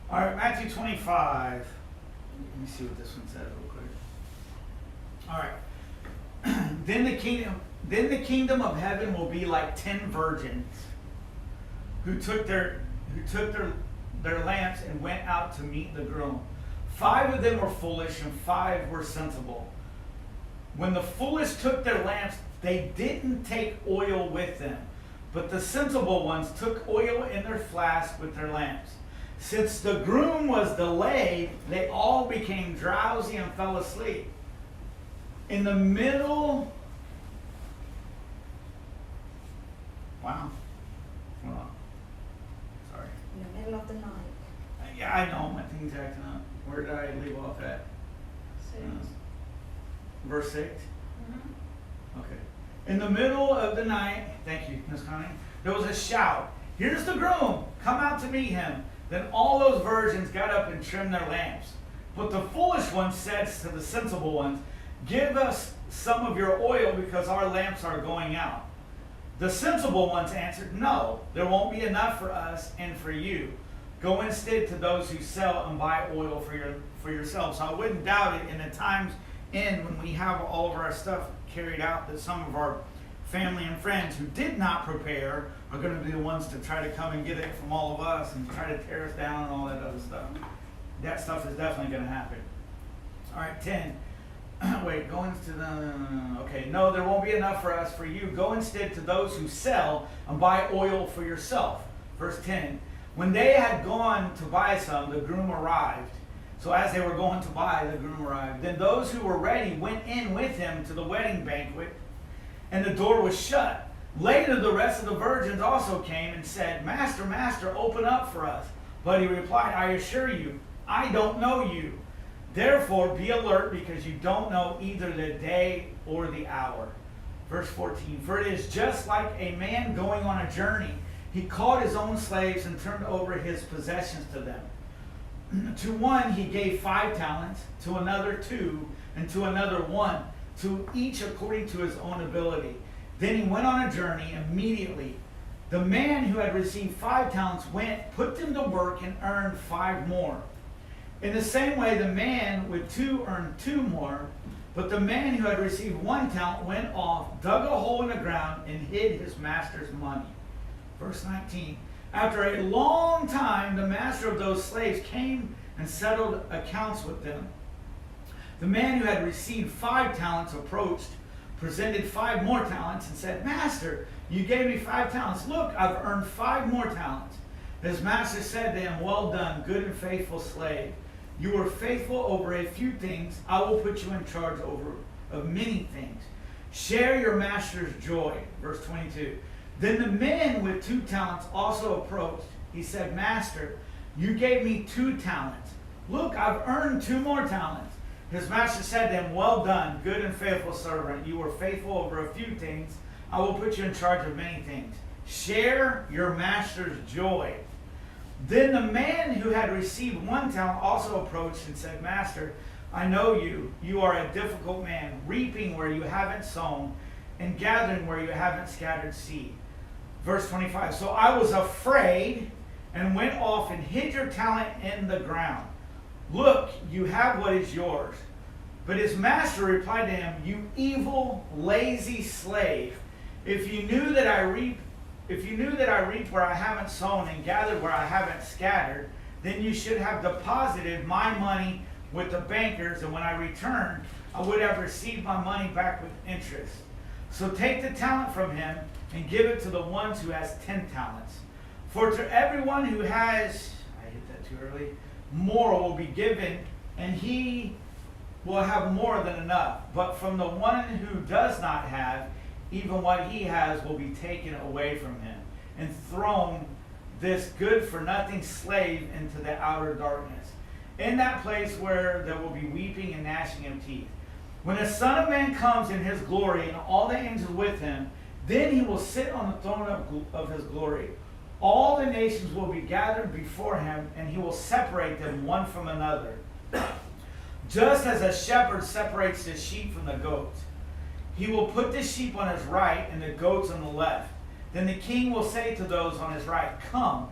All right, Matthew 25. Let me see what this one says real quick. All right. Then the kingdom of heaven will be like 10 virgins who took their lamps and went out to meet the groom. 5 of them were foolish and 5 were sensible. When the foolish took their lamps, they didn't take oil with them, but the sensible ones took oil in their flasks with their lamps. Since the groom was delayed, they all became drowsy and fell asleep. In the middle, wow, hold on, sorry. In the middle of the night. Yeah, I know, my thing's acting up. Where did I leave off at? 6. Verse 6? Mm-hmm. Okay. In the middle of the night, thank you, Miss Connie, there was a shout, here's the groom, come out to meet him. Then all those virgins got up and trimmed their lamps. But the foolish one said to the sensible ones, give us some of your oil because our lamps are going out. The sensible ones answered, no, there won't be enough for us and for you. Go instead to those who sell and buy oil for yourselves. So I wouldn't doubt it in the times when we have all of our stuff carried out that some of our family and friends who did not prepare are going to be the ones to try to come and get it from all of us and try to tear us down and all that other stuff. That stuff is definitely going to happen. All right, 10. Wait, go into the... Okay, no, there won't be enough for us, for you. Go instead to those who sell and buy oil for yourself. Verse 10. When they had gone to buy some, the groom arrived. So as they were going to buy, the groom arrived. Then those who were ready went in with him to the wedding banquet, and the door was shut. Later the rest of the virgins also came and said, Master, Master, open up for us. But he replied, I assure you, I don't know you. Therefore be alert, because you don't know either the day or the hour. Verse 14, for it is just like a man going on a journey. He called his own slaves and turned over his possessions to them. To one he gave 5 talents, to another 2, and to another 1, to each according to his own ability. Then he went on a journey immediately. The man who had received 5 talents went, put them to work, and earned 5 more. In the same way, the man with 2 earned 2 more. But the man who had received 1 talent went off, dug a hole in the ground, and hid his master's money. Verse 19. After a long time, the master of those slaves came and settled accounts with them. The man who had received 5 talents approached, presented 5 more talents, and said, Master, you gave me 5 talents. Look, I've earned 5 more talents. His master said to him, well done, good and faithful slave. You were faithful over a few things. I will put you in charge of many things. Share your master's joy. Verse 22. Then the man with 2 talents also approached. He said, Master, you gave me 2 talents. Look, I've earned 2 more talents. His master said to him, well done, good and faithful servant. You were faithful over a few things. I will put you in charge of many things. Share your master's joy. Then the man who had received 1 talent also approached and said, Master, I know you. You are a difficult man, reaping where you haven't sown and gathering where you haven't scattered seed. Verse 25, so I was afraid and went off and hid your talent in the ground. Look, you have what is yours. But his master replied to him, you evil, lazy slave. If you knew that I reap where I haven't sown and gathered where I haven't scattered, then you should have deposited my money with the bankers, and when I returned, I would have received my money back with interest. So take the talent from him and give it to the ones who has 10 talents. For to everyone who has," I hit that too early, "more will be given, and he will have more than enough. But from the one who does not have, even what he has will be taken away from him, and thrown this good-for-nothing slave into the outer darkness. In that place where there will be weeping and gnashing of teeth. When the Son of Man comes in his glory and all the angels with him, then he will sit on the throne of his glory. All the nations will be gathered before him, and he will separate them one from another, just as a shepherd separates the sheep from the goats. He will put the sheep on his right and the goats on the left. Then the king will say to those on his right, 'Come,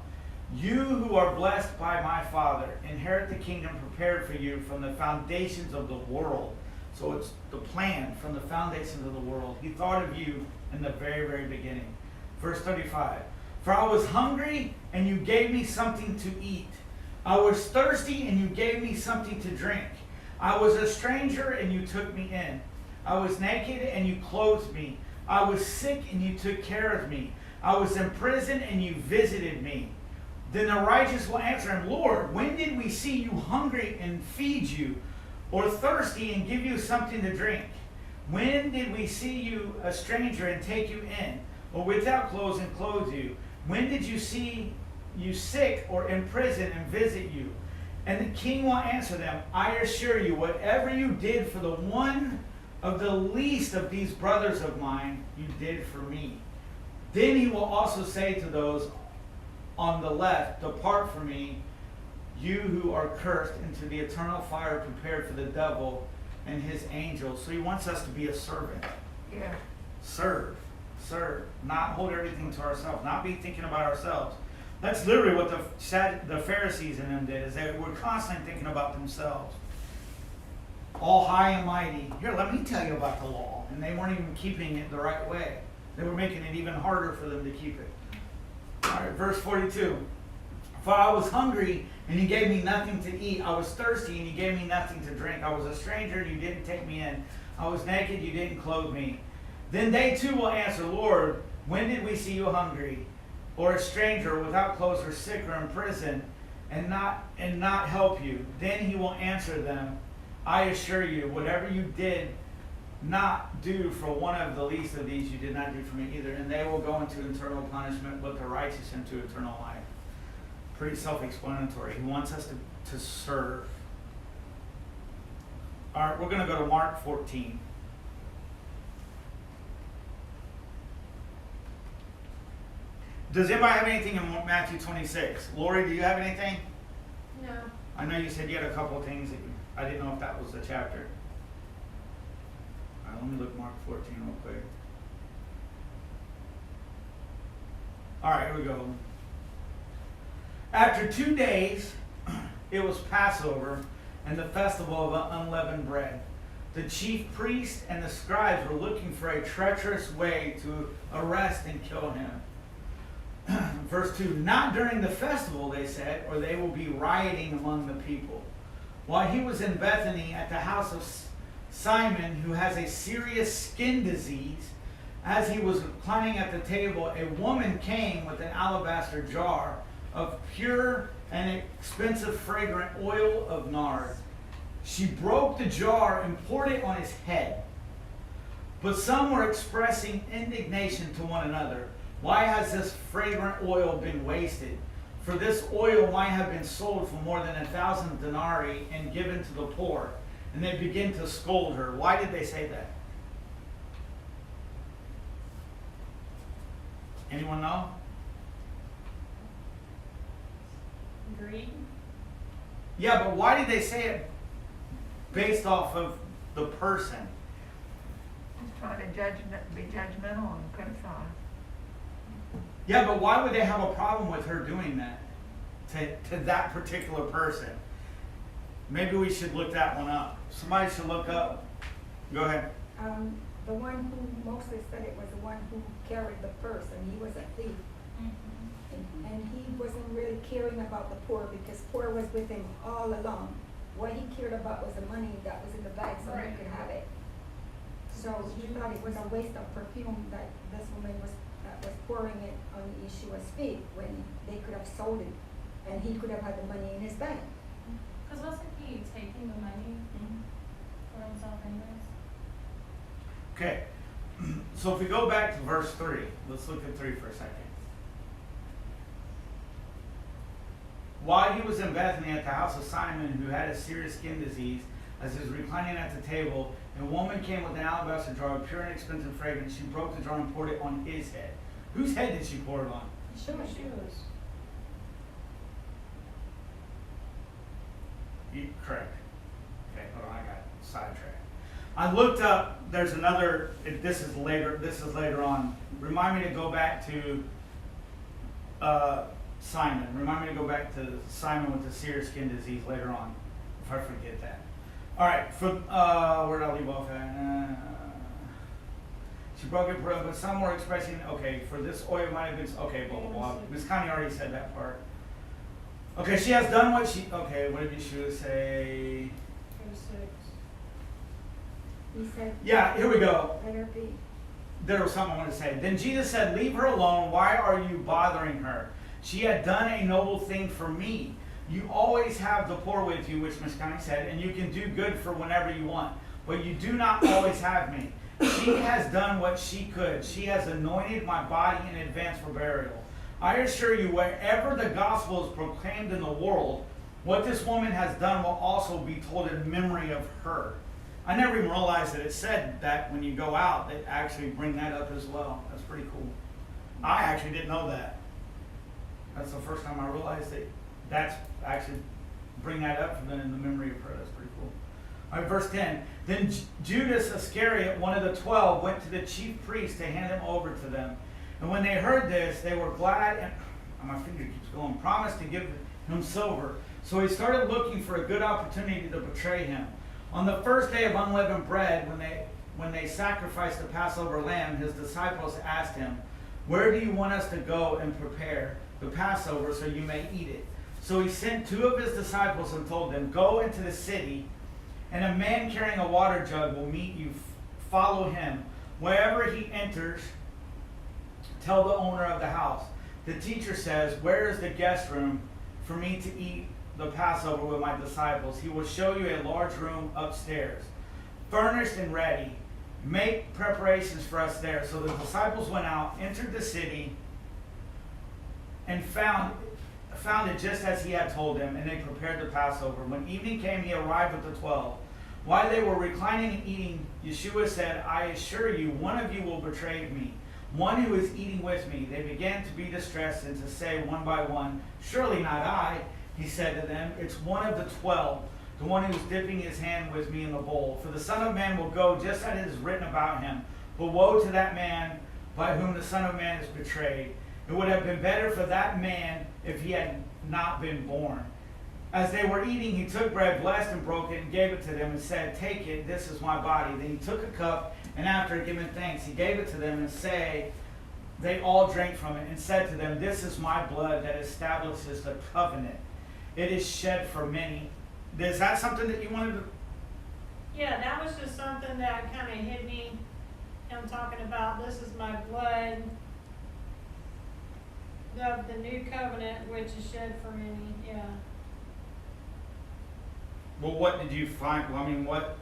you who are blessed by my Father, inherit the kingdom prepared for you from the foundations of the world.'" So it's the plan from the foundations of the world. He thought of you in the very, very beginning. Verse 35. "For I was hungry, and you gave me something to eat. I was thirsty, and you gave me something to drink. I was a stranger, and you took me in. I was naked, and you clothed me. I was sick, and you took care of me. I was in prison, and you visited me." Then the righteous will answer him, "Lord, when did we see you hungry and feed you, or thirsty and give you something to drink? When did we see you a stranger and take you in, or without clothes and clothe you? When did you see you sick or in prison and visit you?" And the king will answer them, "I assure you, whatever you did for the one of the least of these brothers of mine, you did for me." Then he will also say to those on the left, "Depart from me, you who are cursed, into the eternal fire prepared for the devil and his angels." So he wants us to be a servant. Yeah. Serve. Not hold everything to ourselves. Not be thinking about ourselves. That's literally what the Pharisees and them did, is they were constantly thinking about themselves. All high and mighty. Here, let me tell you about the law. And they weren't even keeping it the right way. They were making it even harder for them to keep it. All right, verse 42. "For I was hungry, and you gave me nothing to eat. I was thirsty, and you gave me nothing to drink. I was a stranger, and you didn't take me in. I was naked, you didn't clothe me." Then they too will answer, "Lord, when did we see you hungry, or a stranger, without clothes, or sick, or in prison, and not help you?" Then he will answer them, "I assure you, whatever you did not do for one of the least of these, you did not do for me either." And they will go into eternal punishment, but the righteous into eternal life. Pretty self-explanatory. He wants us to serve. All right, we're going to go to Mark 14. Does anybody have anything in Matthew 26? Lori, do you have anything? No. I know you said you had a couple of things. I didn't know if that was the chapter. All right, let me look Mark 14 real quick. All right, here we go. "After 2 days, it was Passover and the festival of unleavened bread. The chief priests and the scribes were looking for a treacherous way to arrest and kill him." Verse 2, "Not during the festival," they said, "or they will be rioting among the people." While he was in Bethany at the house of Simon, who has a serious skin disease, as he was reclining at the table, a woman came with an alabaster jar of pure and expensive fragrant oil of nard. She broke the jar and poured it on his head. But some were expressing indignation to one another. "Why has this fragrant oil been wasted? For this oil might have been sold for more than 1,000 denarii and given to the poor." And they begin to scold her. Why did they say that? Anyone know? Greed? Yeah, but why did they say it based off of the person? Just trying to be judgmental and criticize. Yeah, but why would they have a problem with her doing that to that particular person? Maybe we should look that one up. Somebody should look up. Go ahead. The one who Moses said it was the one who carried the purse, and he was a thief. And he wasn't really caring about the poor because poor was with him all along. What he cared about was the money that was in the bag so he Right. could have it. So he thought it was a waste of perfume that this woman was pouring it on Yeshua's feet when they could have sold it and he could have had the money in his bank. Because wasn't he taking the money for himself anyways? Okay, so if we go back to verse 3, let's look at 3 for a second. While he was in Bethany at the house of Simon, who had a serious skin disease, as he was reclining at the table, a woman came with an alabaster jar of pure and expensive fragrance. She broke the jar and poured it on his head. Whose head did she pour it on? Sure. Correct. Okay, hold on, I got sidetracked. I looked up, there's another, this is later on. Remind me to go back to Simon. Remind me to go back to Simon with the severe skin disease later on, if I forget that. All right, where did I leave off at? She broke it, but some were expressing, okay, for this oil might have been, okay, blah, blah, blah. Miss Connie already said that part. Okay, she has done what she, okay, what did Yeshua say? He said, Yeah, here we go. let her be. There was something I wanted to say. Then Jesus said, leave her alone. Why are you bothering her? She had done a noble thing for me. You always have the poor with you, which Miss Connie said, and you can do good for whenever you want. But you do not always have me. She has done what she could. She has anointed my body in advance for burial. I assure you, wherever the gospel is proclaimed in the world, what this woman has done will also be told in memory of her. I never even realized that it said that when you go out, they actually bring that up as well. That's pretty cool. I actually didn't know that. That's the first time I realized that that's actually bring that up in the memory of her. That's pretty cool. All right, verse 10. Then Judas Iscariot, one of the 12, went to the chief priests to hand him over to them. And when they heard this, they were glad and, my finger keeps going, promised to give him silver. So he started looking for a good opportunity to betray him. On the first day of unleavened bread, when they sacrificed the Passover lamb, his disciples asked him, where do you want us to go and prepare the Passover so you may eat it? So he sent 2 of his disciples and told them, go into the city, and a man carrying a water jug will meet you. Follow him. Wherever he enters, tell the owner of the house, the teacher says, where is the guest room for me to eat the Passover with my disciples? He will show you a large room upstairs, furnished and ready. Make preparations for us there. So the disciples went out, entered the city, and found it just as he had told them, and they prepared the Passover. When evening came, he arrived with the 12. While they were reclining and eating, Yeshua said, I assure you, one of you will betray me, one who is eating with me. They began to be distressed and to say one by one, surely not I. He said to them, it's one of the 12, the one who is dipping his hand with me in the bowl. For the Son of Man will go just as it is written about him. But woe to that man by whom the Son of Man is betrayed. It would have been better for that man if he had not been born. As they were eating, he took bread, blessed and broke it, and gave it to them, and said, take it, this is my body. Then he took a cup, and after giving thanks, he gave it to them, and they all drank from it, and said to them, this is my blood that establishes the covenant. It is shed for many. Is that something that you wanted to? Yeah, that was just something that kind of hit me. Him talking about, this is my blood of the new covenant, which is shed for many. Yeah. Well, what did you find? Well, I mean, what?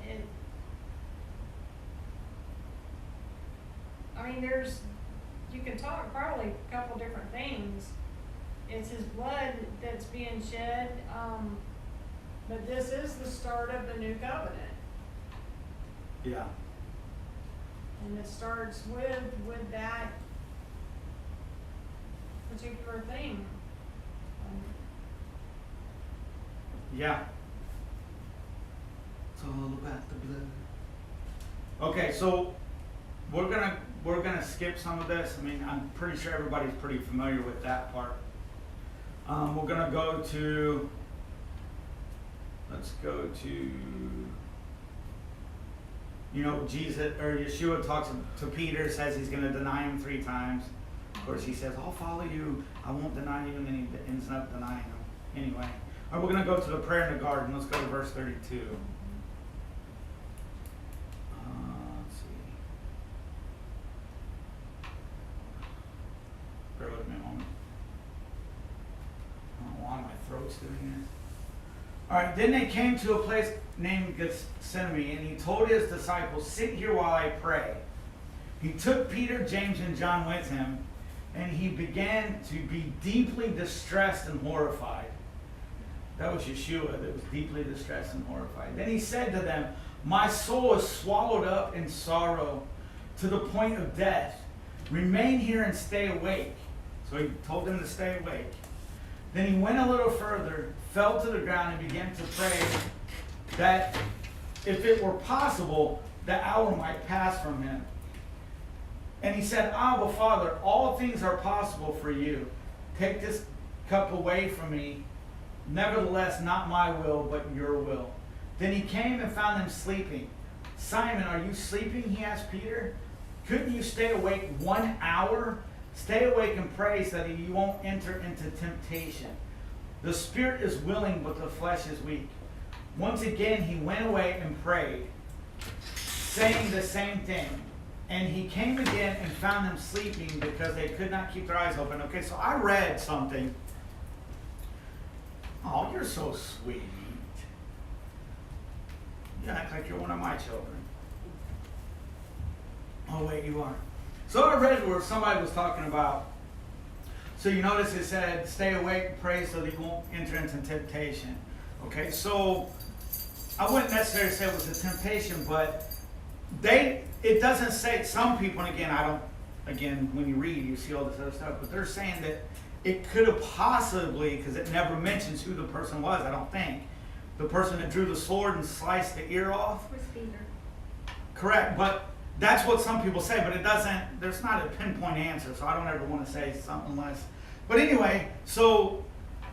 You can talk probably a couple different things. It's his blood that's being shed, but this is the start of the new covenant. Yeah. And it starts with that particular thing. Yeah. It's all about the blood. Okay, so we're gonna skip some of this. I mean, I'm pretty sure everybody's pretty familiar with that part. We're gonna go to. Let's go to. You know, Jesus or Yeshua talks to Peter, says he's gonna deny him 3 times. course, he says, I'll follow you. I won't deny you. And then he ends up denying him. Anyway. All right, we're going to go to the prayer in the garden. Let's go to verse 32. Let's see. Bear with me a moment. I don't know why my throat's doing this. All right, then they came to a place named Gethsemane, and he told his disciples, sit here while I pray. He took Peter, James, and John with him, and he began to be deeply distressed and horrified. That was Yeshua that was deeply distressed and horrified. Then he said to them, my soul is swallowed up in sorrow to the point of death. Remain here and stay awake. So he told them to stay awake. Then he went a little further, fell to the ground, and began to pray that if it were possible, the hour might pass from him. And he said, Abba, Father, all things are possible for you. Take this cup away from me. Nevertheless, not my will, but your will. Then he came and found them sleeping. Simon, are you sleeping? He asked Peter. Couldn't you stay awake 1 hour? Stay awake and pray so that you won't enter into temptation. The spirit is willing, but the flesh is weak. Once again, he went away and prayed, saying the same thing. And he came again and found them sleeping because they could not keep their eyes open. Okay, so I read something. Oh, you're so sweet. You act like you're one of my children. Oh, wait, you are. So I read where somebody was talking about, so you notice it said, stay awake, pray so that you won't enter into temptation. Okay, so I wouldn't necessarily say it was a temptation, but it doesn't say, some people, and again, when you read, you see all this other stuff, but they're saying that it could have possibly, because it never mentions who the person was, I don't think, the person that drew the sword and sliced the ear off. Was Peter. Correct, but that's what some people say, but it doesn't, there's not a pinpoint answer, so I don't ever want to say something less. But anyway, so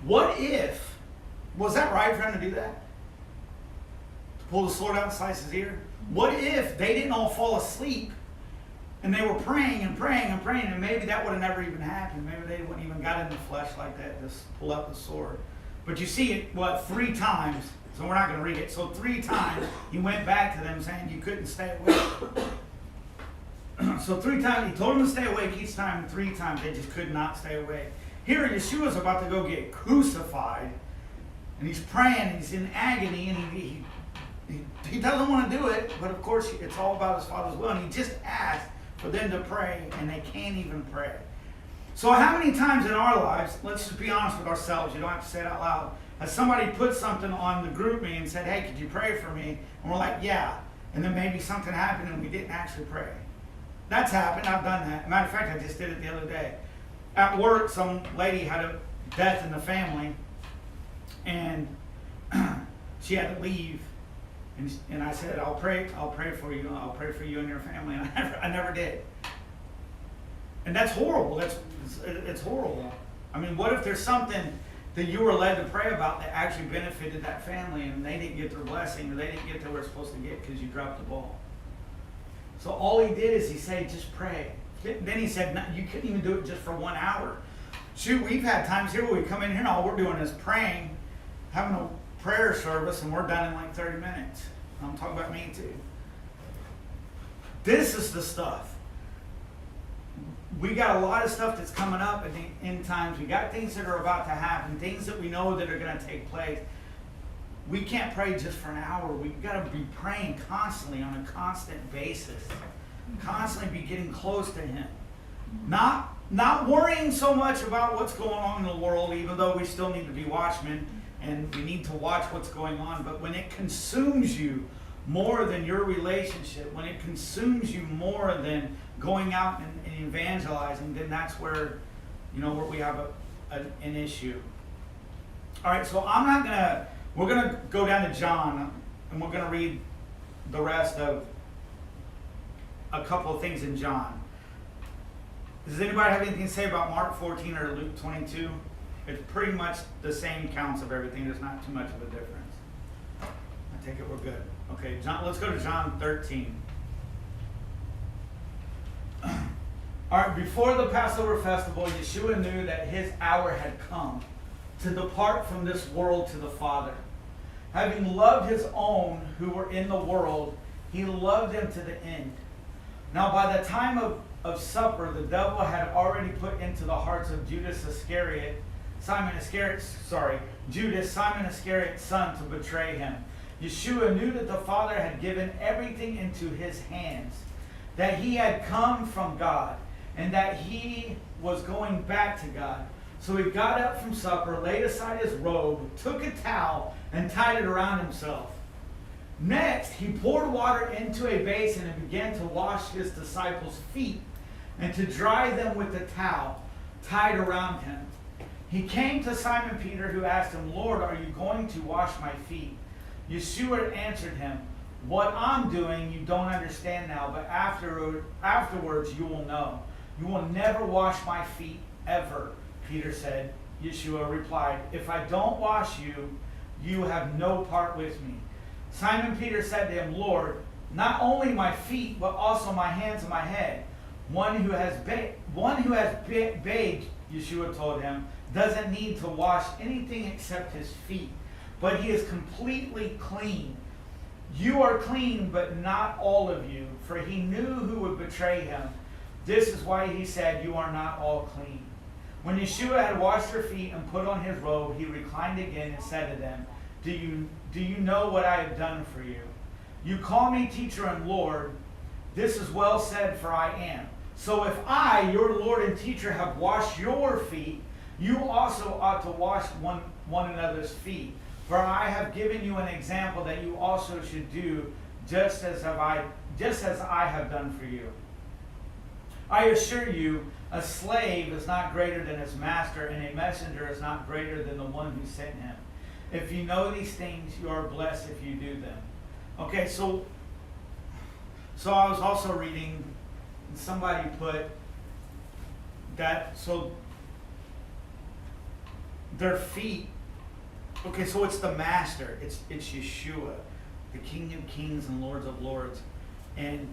what if, was that right for him to do that? To pull the sword out and slice his ear? What if they didn't all fall asleep and they were praying and praying and praying, and maybe that would have never even happened. Maybe they wouldn't even got in the flesh like that, just pull out the sword. But you see it, 3 times, so we're not going to read it. So 3 times he went back to them saying you couldn't stay awake. So 3 times, he told them to stay awake each time, and 3 times they just could not stay awake. Here Yeshua's about to go get crucified, and he's praying, and he's in agony, and he doesn't want to do it, but of course it's all about his Father's will, and he just asked for them to pray, and they can't even pray. So how many times in our lives, let's just be honest with ourselves, you don't have to say it out loud, has somebody put something on the group me and said, hey, could you pray for me? And we're like, yeah. And then maybe something happened and we didn't actually pray. That's happened. I've done that. Matter of fact, I just did it the other day. At work, some lady had a death in the family, and she had to leave. And I said, I'll pray for you. I'll pray for you and your family. And I never did. And that's horrible. It's horrible. I mean, what if there's something that you were led to pray about that actually benefited that family, and they didn't get their blessing, or they didn't get what they were supposed to get because you dropped the ball? So all he did is he said, just pray. Then he said, no, you couldn't even do it just for 1 hour. Shoot, we've had times here where we come in here and all we're doing is praying, having a prayer service, and we're done in like 30 minutes. I'm talking about me too. This is the stuff. We got a lot of stuff that's coming up at the end times. We got things that are about to happen, things that we know that are going to take place. We can't pray just for an hour. We've got to be praying constantly on a constant basis. Constantly be getting close to Him. Not worrying so much about what's going on in the world, even though we still need to be watchmen and we need to watch what's going on. But when it consumes you more than your relationship, when it consumes you more than going out and evangelizing, then that's where, where we have an issue. All right, so we're going to go down to John, and we're going to read the rest of a couple of things in John. Does anybody have anything to say about Mark 14 or Luke 22? It's pretty much the same counts of everything. There's not too much of a difference. I take it we're good. Okay, John. Let's go to John 13. All All right, before the Passover festival, Yeshua knew that his hour had come to depart from this world to the Father. Having loved his own who were in the world, he loved them to the end. Now by the time of supper, the devil had already put into the hearts of Judas, Simon Iscariot's son, to betray him. Yeshua knew that the Father had given everything into his hands, that he had come from God, and that he was going back to God. So he got up from supper, laid aside his robe, took a towel, and tied it around himself. Next, he poured water into a basin and began to wash his disciples' feet and to dry them with the towel tied around him. He came to Simon Peter, who asked him, Lord, are you going to wash my feet? Yeshua answered him, what I'm doing you don't understand now, but afterwards you will know. You will never wash my feet ever, Peter said. Yeshua replied, if I don't wash you, you have no part with me. Simon Peter said to him, Lord, not only my feet, but also my hands and my head. One who has bathed, Yeshua told him, doesn't need to wash anything except his feet, but he is completely clean. You are clean, but not all of you, for he knew who would betray him. This is why he said, you are not all clean. When Yeshua had washed their feet and put on his robe, he reclined again and said to them, Do you know what I have done for you? You call me teacher and Lord. This is well said, for I am. So if I, your Lord and teacher, have washed your feet, you also ought to wash one another's feet. For I have given you an example that you also should do, just as I have done for you. I assure you, a slave is not greater than his master, and a messenger is not greater than the one who sent him. If you know these things, you are blessed if you do them. Okay, so I was also reading, somebody put that, so their feet, okay, so it's the master, it's Yeshua, the King of Kings and Lords of Lords. And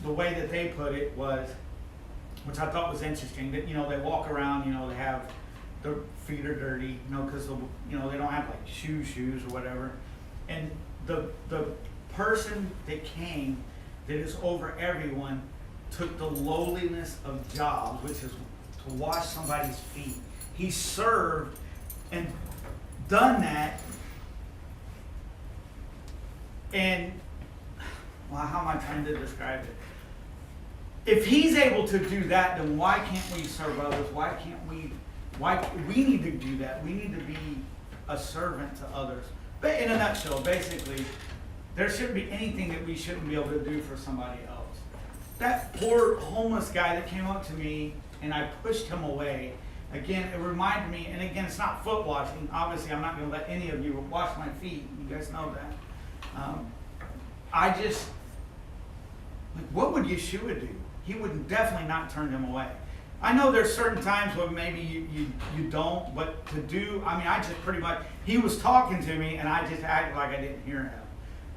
the way that they put it was, which I thought was interesting, that, they walk around, they have, their feet are dirty, because, they don't have like shoes or whatever. And the person that came, that is over everyone, took the lowliness of jobs, which is to wash somebody's feet. He served and done that. And, well, how am I trying to describe it? If he's able to do that, then why can't we serve others? Why we need to do that? We need to be a servant to others. But in a nutshell, basically, there shouldn't be anything that we shouldn't be able to do for somebody else. That poor homeless guy that came up to me and I pushed him away, again, it reminded me, and again, it's not foot washing. Obviously, I'm not going to let any of you wash my feet. You guys know that. What would Yeshua do? He would definitely not turn him away. I know there's certain times when maybe you don't, but to do, I just pretty much, he was talking to me and I just acted like I didn't hear him.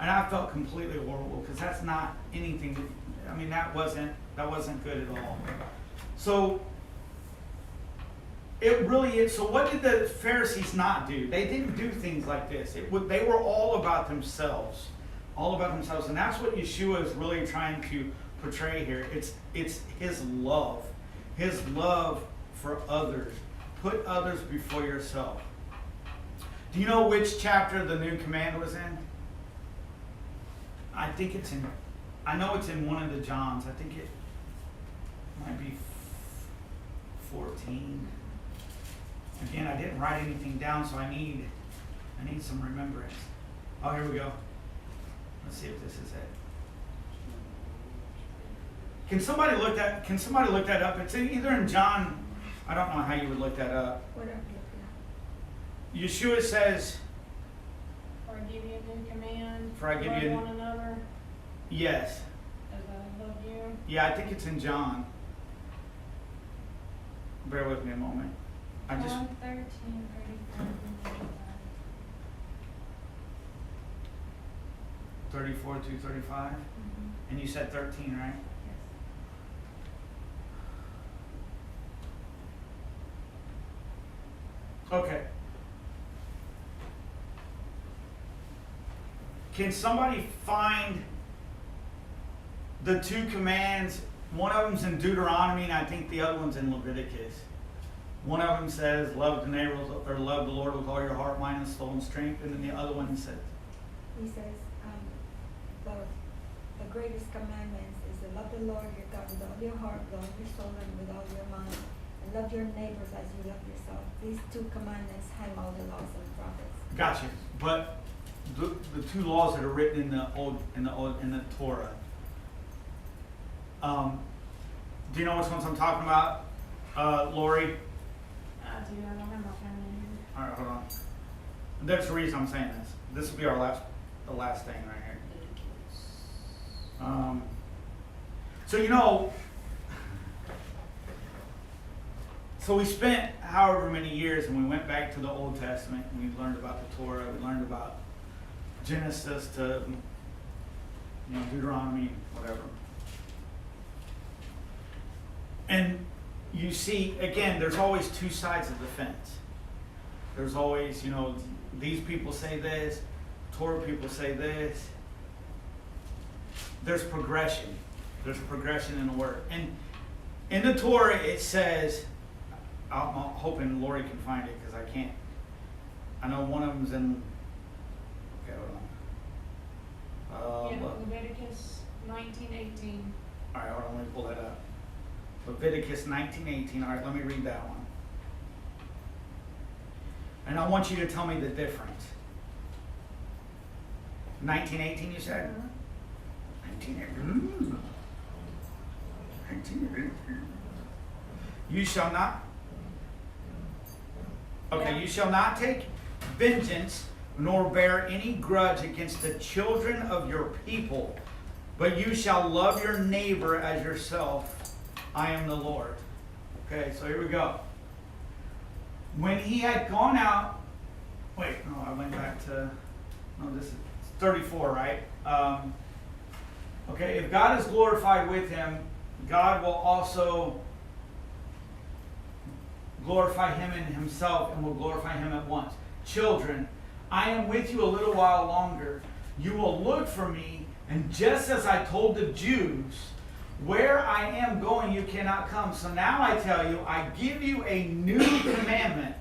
And I felt completely horrible, because that's not anything, that wasn't good at all. So, it really is. So what did the Pharisees not do? They didn't do things like this. They were all about themselves. All about themselves. And that's what Yeshua is really trying to portray here. It's his love. His love for others. Put others before yourself. Do you know which chapter the new command was in? I know it's in one of the Johns. I think it might be 14. Again, I didn't write anything down, so I need some remembrance. Oh, here we go. Let's see if this is it. Can somebody look that up? It's either in John. I don't know how you would look that up. Yeshua says, For I give you a new command. For I give you love one another yes. as I love you. Yeah, I think it's in John. Bear with me a moment. John 13, 34 to 35. And you said 13, right? Yes. Okay. Can somebody find the two commands? One of them's in Deuteronomy, and I think the other one's in Leviticus. One of them says, love the neighbor, or love the Lord with all your heart, mind, and soul, and strength. And then the other one says, He says, the greatest commandments is to love the Lord your God with all your heart, with all your soul, and with all your mind, and love your neighbors as you love yourself. These two commandments hang all the laws and the prophets. gotcha. But the two laws that are written in the Torah. Do you know which ones I'm talking about, Lori? Dude, I don't have my phone in here. All right, hold on. There's the reason I'm saying this. This will be the last thing right here. So so we spent however many years, and we went back to the Old Testament, and we learned about the Torah. We learned about Genesis to Deuteronomy, whatever. And you see, again, there's always two sides of the fence. There's always, these people say this, Torah people say this. There's progression. There's progression in the word. And in the Torah it says, I'm hoping Lori can find it because I can't. I know one of them's in, okay, hold on. Leviticus 19:18. All right, hold on, let me pull that up. Leviticus 19:18. All right, let me read that one. And I want you to tell me the difference. 19:18, you said? 19:18. 19:18. You shall not. Okay, you shall not take vengeance nor bear any grudge against the children of your people, but you shall love your neighbor as yourself. I am the Lord. Okay, so here we go. When he had gone out, I went back to, this is 34, right? Okay, if God is glorified with him, God will also glorify him in himself and will glorify him at once. Children, I am with you a little while longer. You will look for me, and just as I told the Jews, where I am going, you cannot come. So now I tell you, I give you a new commandment.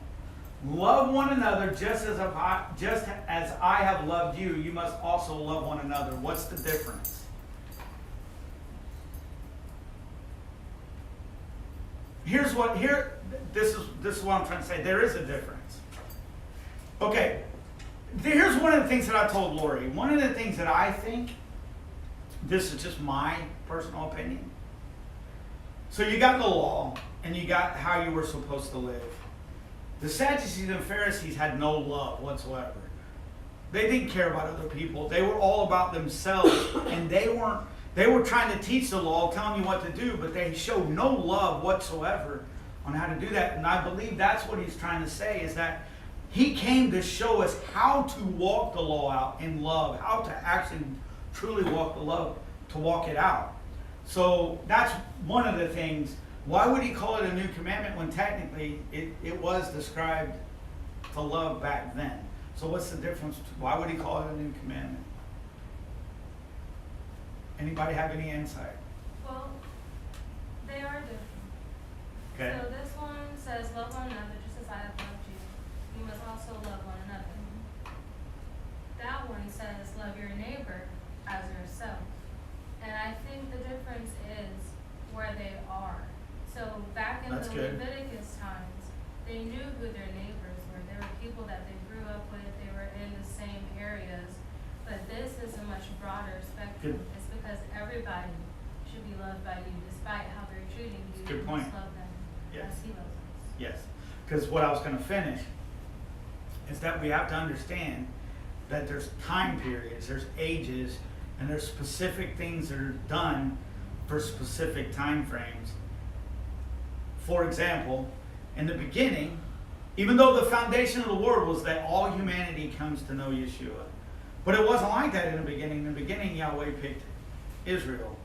Love one another just as I have loved you. You must also love one another. What's the difference? This is what I'm trying to say. There is a difference. Okay. Here's one of the things that I told Lori. One of the things that I think, this is just my personal opinion. So you got the law, and you got how you were supposed to live. The Sadducees and Pharisees had no love whatsoever. They didn't care about other people. They were all about themselves, and they were trying to teach the law, telling you what to do, but they showed no love whatsoever on how to do that. And I believe that's what he's trying to say, is that he came to show us how to walk the law out in love, how to actually truly walk the love, to walk it out. So that's one of the things. Why would he call it a new commandment when technically it was described to love back then? So what's the difference? Why would he call it a new commandment? Anybody have any insight? Well, they are different. Okay. So this one says, love one another just as I have loved you. You must also love one another. That one says, love your neighbor as yourself. And I think the difference is where they are. So back in That's the good. Leviticus times, they knew who their neighbors were. They were people that they grew up with. They were in the same areas. But this is a much broader spectrum. Good. It's because everybody should be loved by you, despite how they're treating you. Good You point. must love them Yes. as he loves us. Yes. Because what I was going to finish is that we have to understand that there's time periods, there's ages, and there's specific things that are done for specific time frames. For example, in the beginning, even though the foundation of the world was that all humanity comes to know Yeshua, but it wasn't like that in the beginning. In the beginning, Yahweh picked Israel.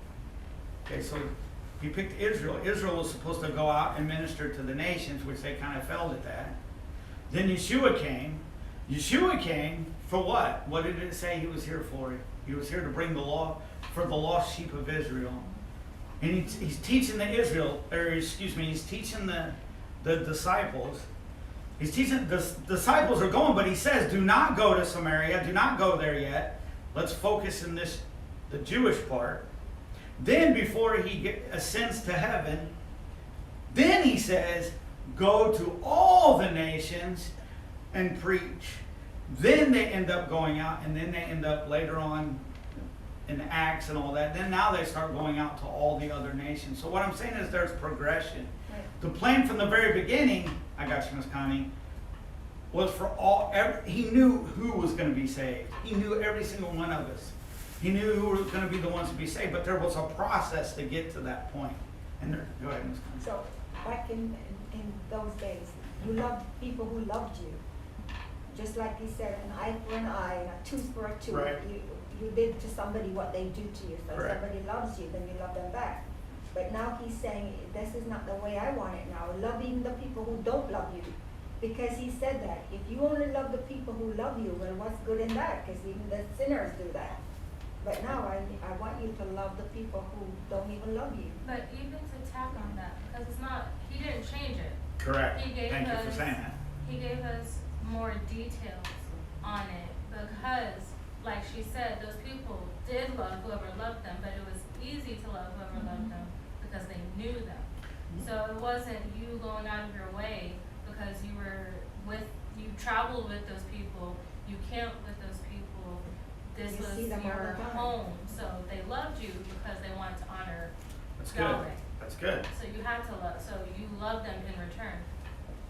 Okay, so he picked Israel. Israel was supposed to go out and minister to the nations, which they kind of failed at that. Then Yeshua came. Yeshua came for what? What did it say he was here for? He was here to bring the law for the lost sheep of Israel. And he's teaching the he's teaching the disciples. He's teaching, the disciples are going, but he says, do not go to Samaria, do not go there yet. Let's focus in the Jewish part. Then before he ascends to heaven, then he says, go to all the nations and preach. Then they end up going out, and then they end up later on in Acts and all that. Then now they start going out to all the other nations. So what I'm saying is there's progression. Right. The plan from the very beginning, I got you, Miss Connie, was for he knew who was going to be saved. He knew every single one of us. He knew who were going to be the ones to be saved, but there was a process to get to that point. And go ahead, Ms. Connie. So back in those days, you loved people who loved you. Just like he said, an eye for an eye and a tooth for a tooth. Right. You did to somebody what they do to you. So if Correct. somebody loves you, then you love them back. But now he's saying, this is not the way I want it now. Love even the people who don't love you. Because he said that. If you only love the people who love you, well, what's good in that? Because even the sinners do that. But now I want you to love the people who don't even love you. But even to tack on that, because it's not, he didn't change it. Correct. He gave Thank you for us- saying that. He gave us more details on it because, like she said, those people did love whoever loved them, but it was easy to love whoever loved them because they knew them. So it wasn't you going out of your way because you traveled with those people, you camped with those people, this You was see them all your the time. home. So they loved you because they wanted to honor That's good. Yahweh. That's good. So you had to love, so you love them in return.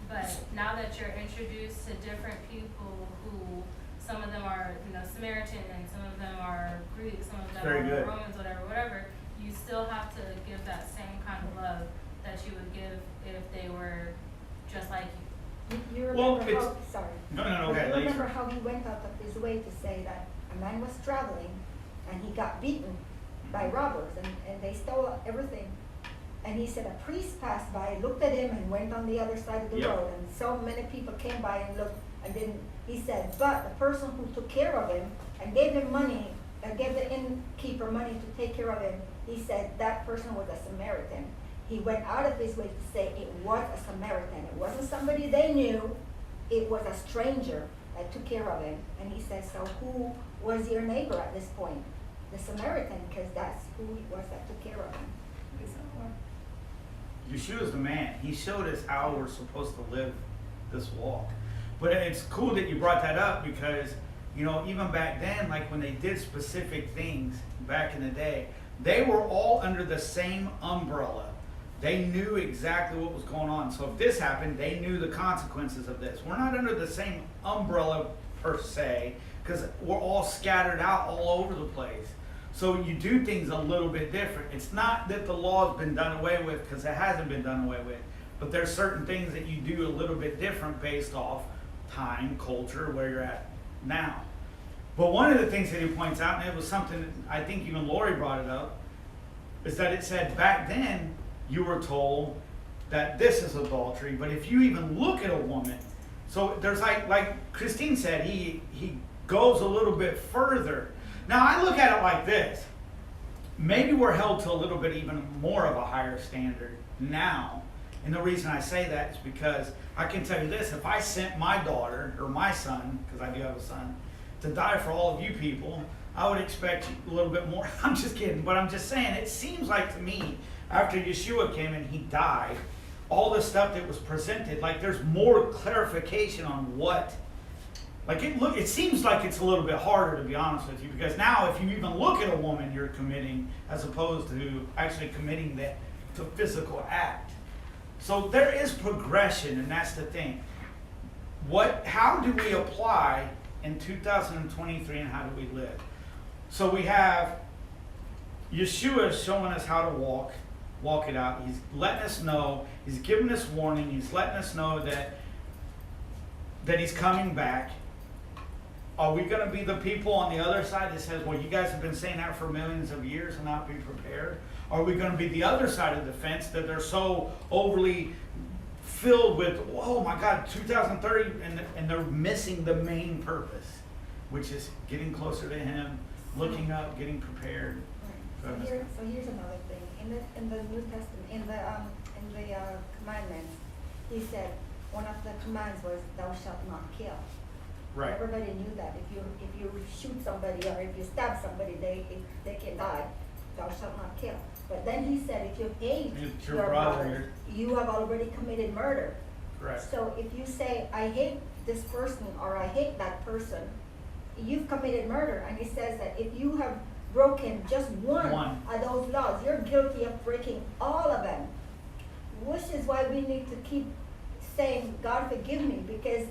But now that you're introduced to different people who, some of them are, Samaritan, and some of them are Greek, some of them Very are good. Romans, whatever, you still have to give that same kind of love that you would give if they were just like you. You Well, remember how, sorry. No, You okay, ladies. remember how he went out of his way to say that a man was traveling and he got beaten by robbers and they stole everything. And he said a priest passed by, looked at him and went on the other side of the Yep. road. And so many people came by and looked, and then he said, but the person who took care of him and gave him money, gave the innkeeper money to take care of him, he said that person was a Samaritan. He went out of his way to say it was a Samaritan. It wasn't somebody they knew, it was a stranger that took care of him. And he said, so who was your neighbor at this point? The Samaritan, because that's who it was that took care of him. Yeshua's the man. He showed us how we're supposed to live this walk. But it's cool that you brought that up because, even back then, like when they did specific things back in the day, they were all under the same umbrella. They knew exactly what was going on. So if this happened, they knew the consequences of this. We're not under the same umbrella per se because we're all scattered out all over the place. So you do things a little bit different. It's not that the law has been done away with, because it hasn't been done away with. But there's certain things that you do a little bit different based off time, culture, where you're at now. But one of the things that he points out, and it was something that I think even Lori brought it up, is that it said back then you were told that this is adultery. But if you even look at a woman, so there's like Christine said, he goes a little bit further. Now, I look at it like this. Maybe we're held to a little bit even more of a higher standard now. And the reason I say that is because I can tell you this. If I sent my daughter or my son, because I do have a son, to die for all of you people, I would expect a little bit more. I'm just kidding. But I'm just saying, it seems like to me, after Yeshua came and he died, all the stuff that was presented, like there's more clarification on what. Like it seems like it's a little bit harder, to be honest with you, because now if you even look at a woman, you're committing, as opposed to actually committing the physical act. So there is progression, and that's the thing. How do we apply in 2023, and how do we live? So we have Yeshua showing us how to walk it out. He's letting us know. He's giving us warning. He's letting us know that he's coming back. Are we going to be the people on the other side that says, well, you guys have been saying that for millions of years and not be prepared? Are we going to be the other side of the fence that they're so overly filled with, oh my God, 2030, and they're missing the main purpose, which is getting closer to Him, looking up, getting prepared. So here's another thing. In the New Testament, in the commandments, He said one of the commands was, "Thou shalt not kill." Right. Everybody knew that. If you shoot somebody or if you stab somebody, they can die. Thou shalt not kill. But then He said, if you hate It's your your brother, brother, you have already committed murder. Correct. So if you say, I hate this person or I hate that person, you've committed murder. And it says that if you have broken just one of those laws, you're guilty of breaking all of them. Which is why we need to keep saying, God forgive me, because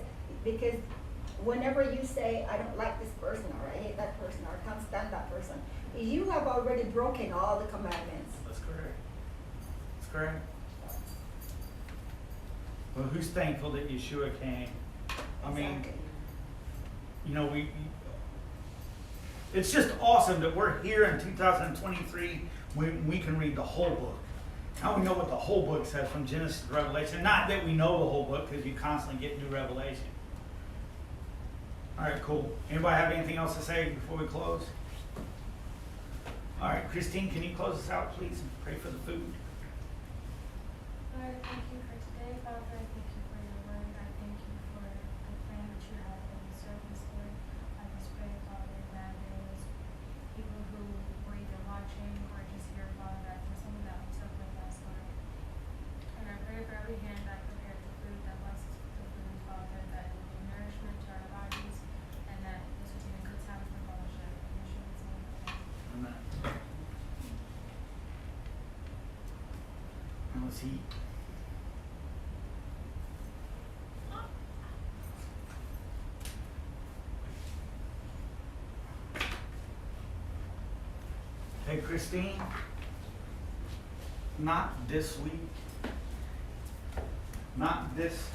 whenever you say, I don't like this person, or I hate that person, or I can't stand that person, you have already broken all the commandments. That's correct. That's correct. Well, who's thankful that Yeshua came? I mean, Exactly. you know, it's just awesome that we're here in 2023 when we can read the whole book. Now we know what the whole book says from Genesis to Revelation. Not that we know the whole book, because you constantly get new revelation. All right, cool. Anybody have anything else to say before we close? All right, Christine, can you close us out, please, and pray for the food? Lord, I thank you for today, Father. I thank you for your word. I thank you for the plan that you have in the service, Lord. I just pray, Father, that there is people who were either watching or just here, Father, that there's something that we took with us, Lord. And I pray for every hand that prepared the food, that blesses the food, Father, that it will be nourishment to our bodies, and that this will be a good time for fellowship. In Yeshua's name, amen. Amen. Now let's eat. Hey, Christine, not this week, not this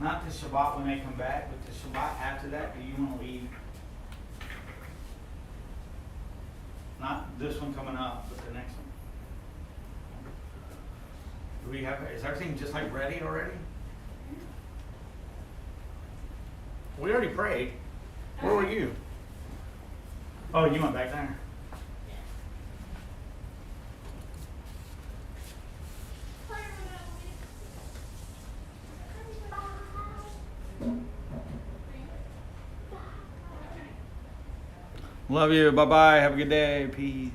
Shabbat when they come back, but the Shabbat after that, do you want to leave? Not this one coming up, but the next one. Is everything just like ready already? We already prayed. Where were you? Oh, you went back there. Love you. Bye-bye. Have a good day. Peace.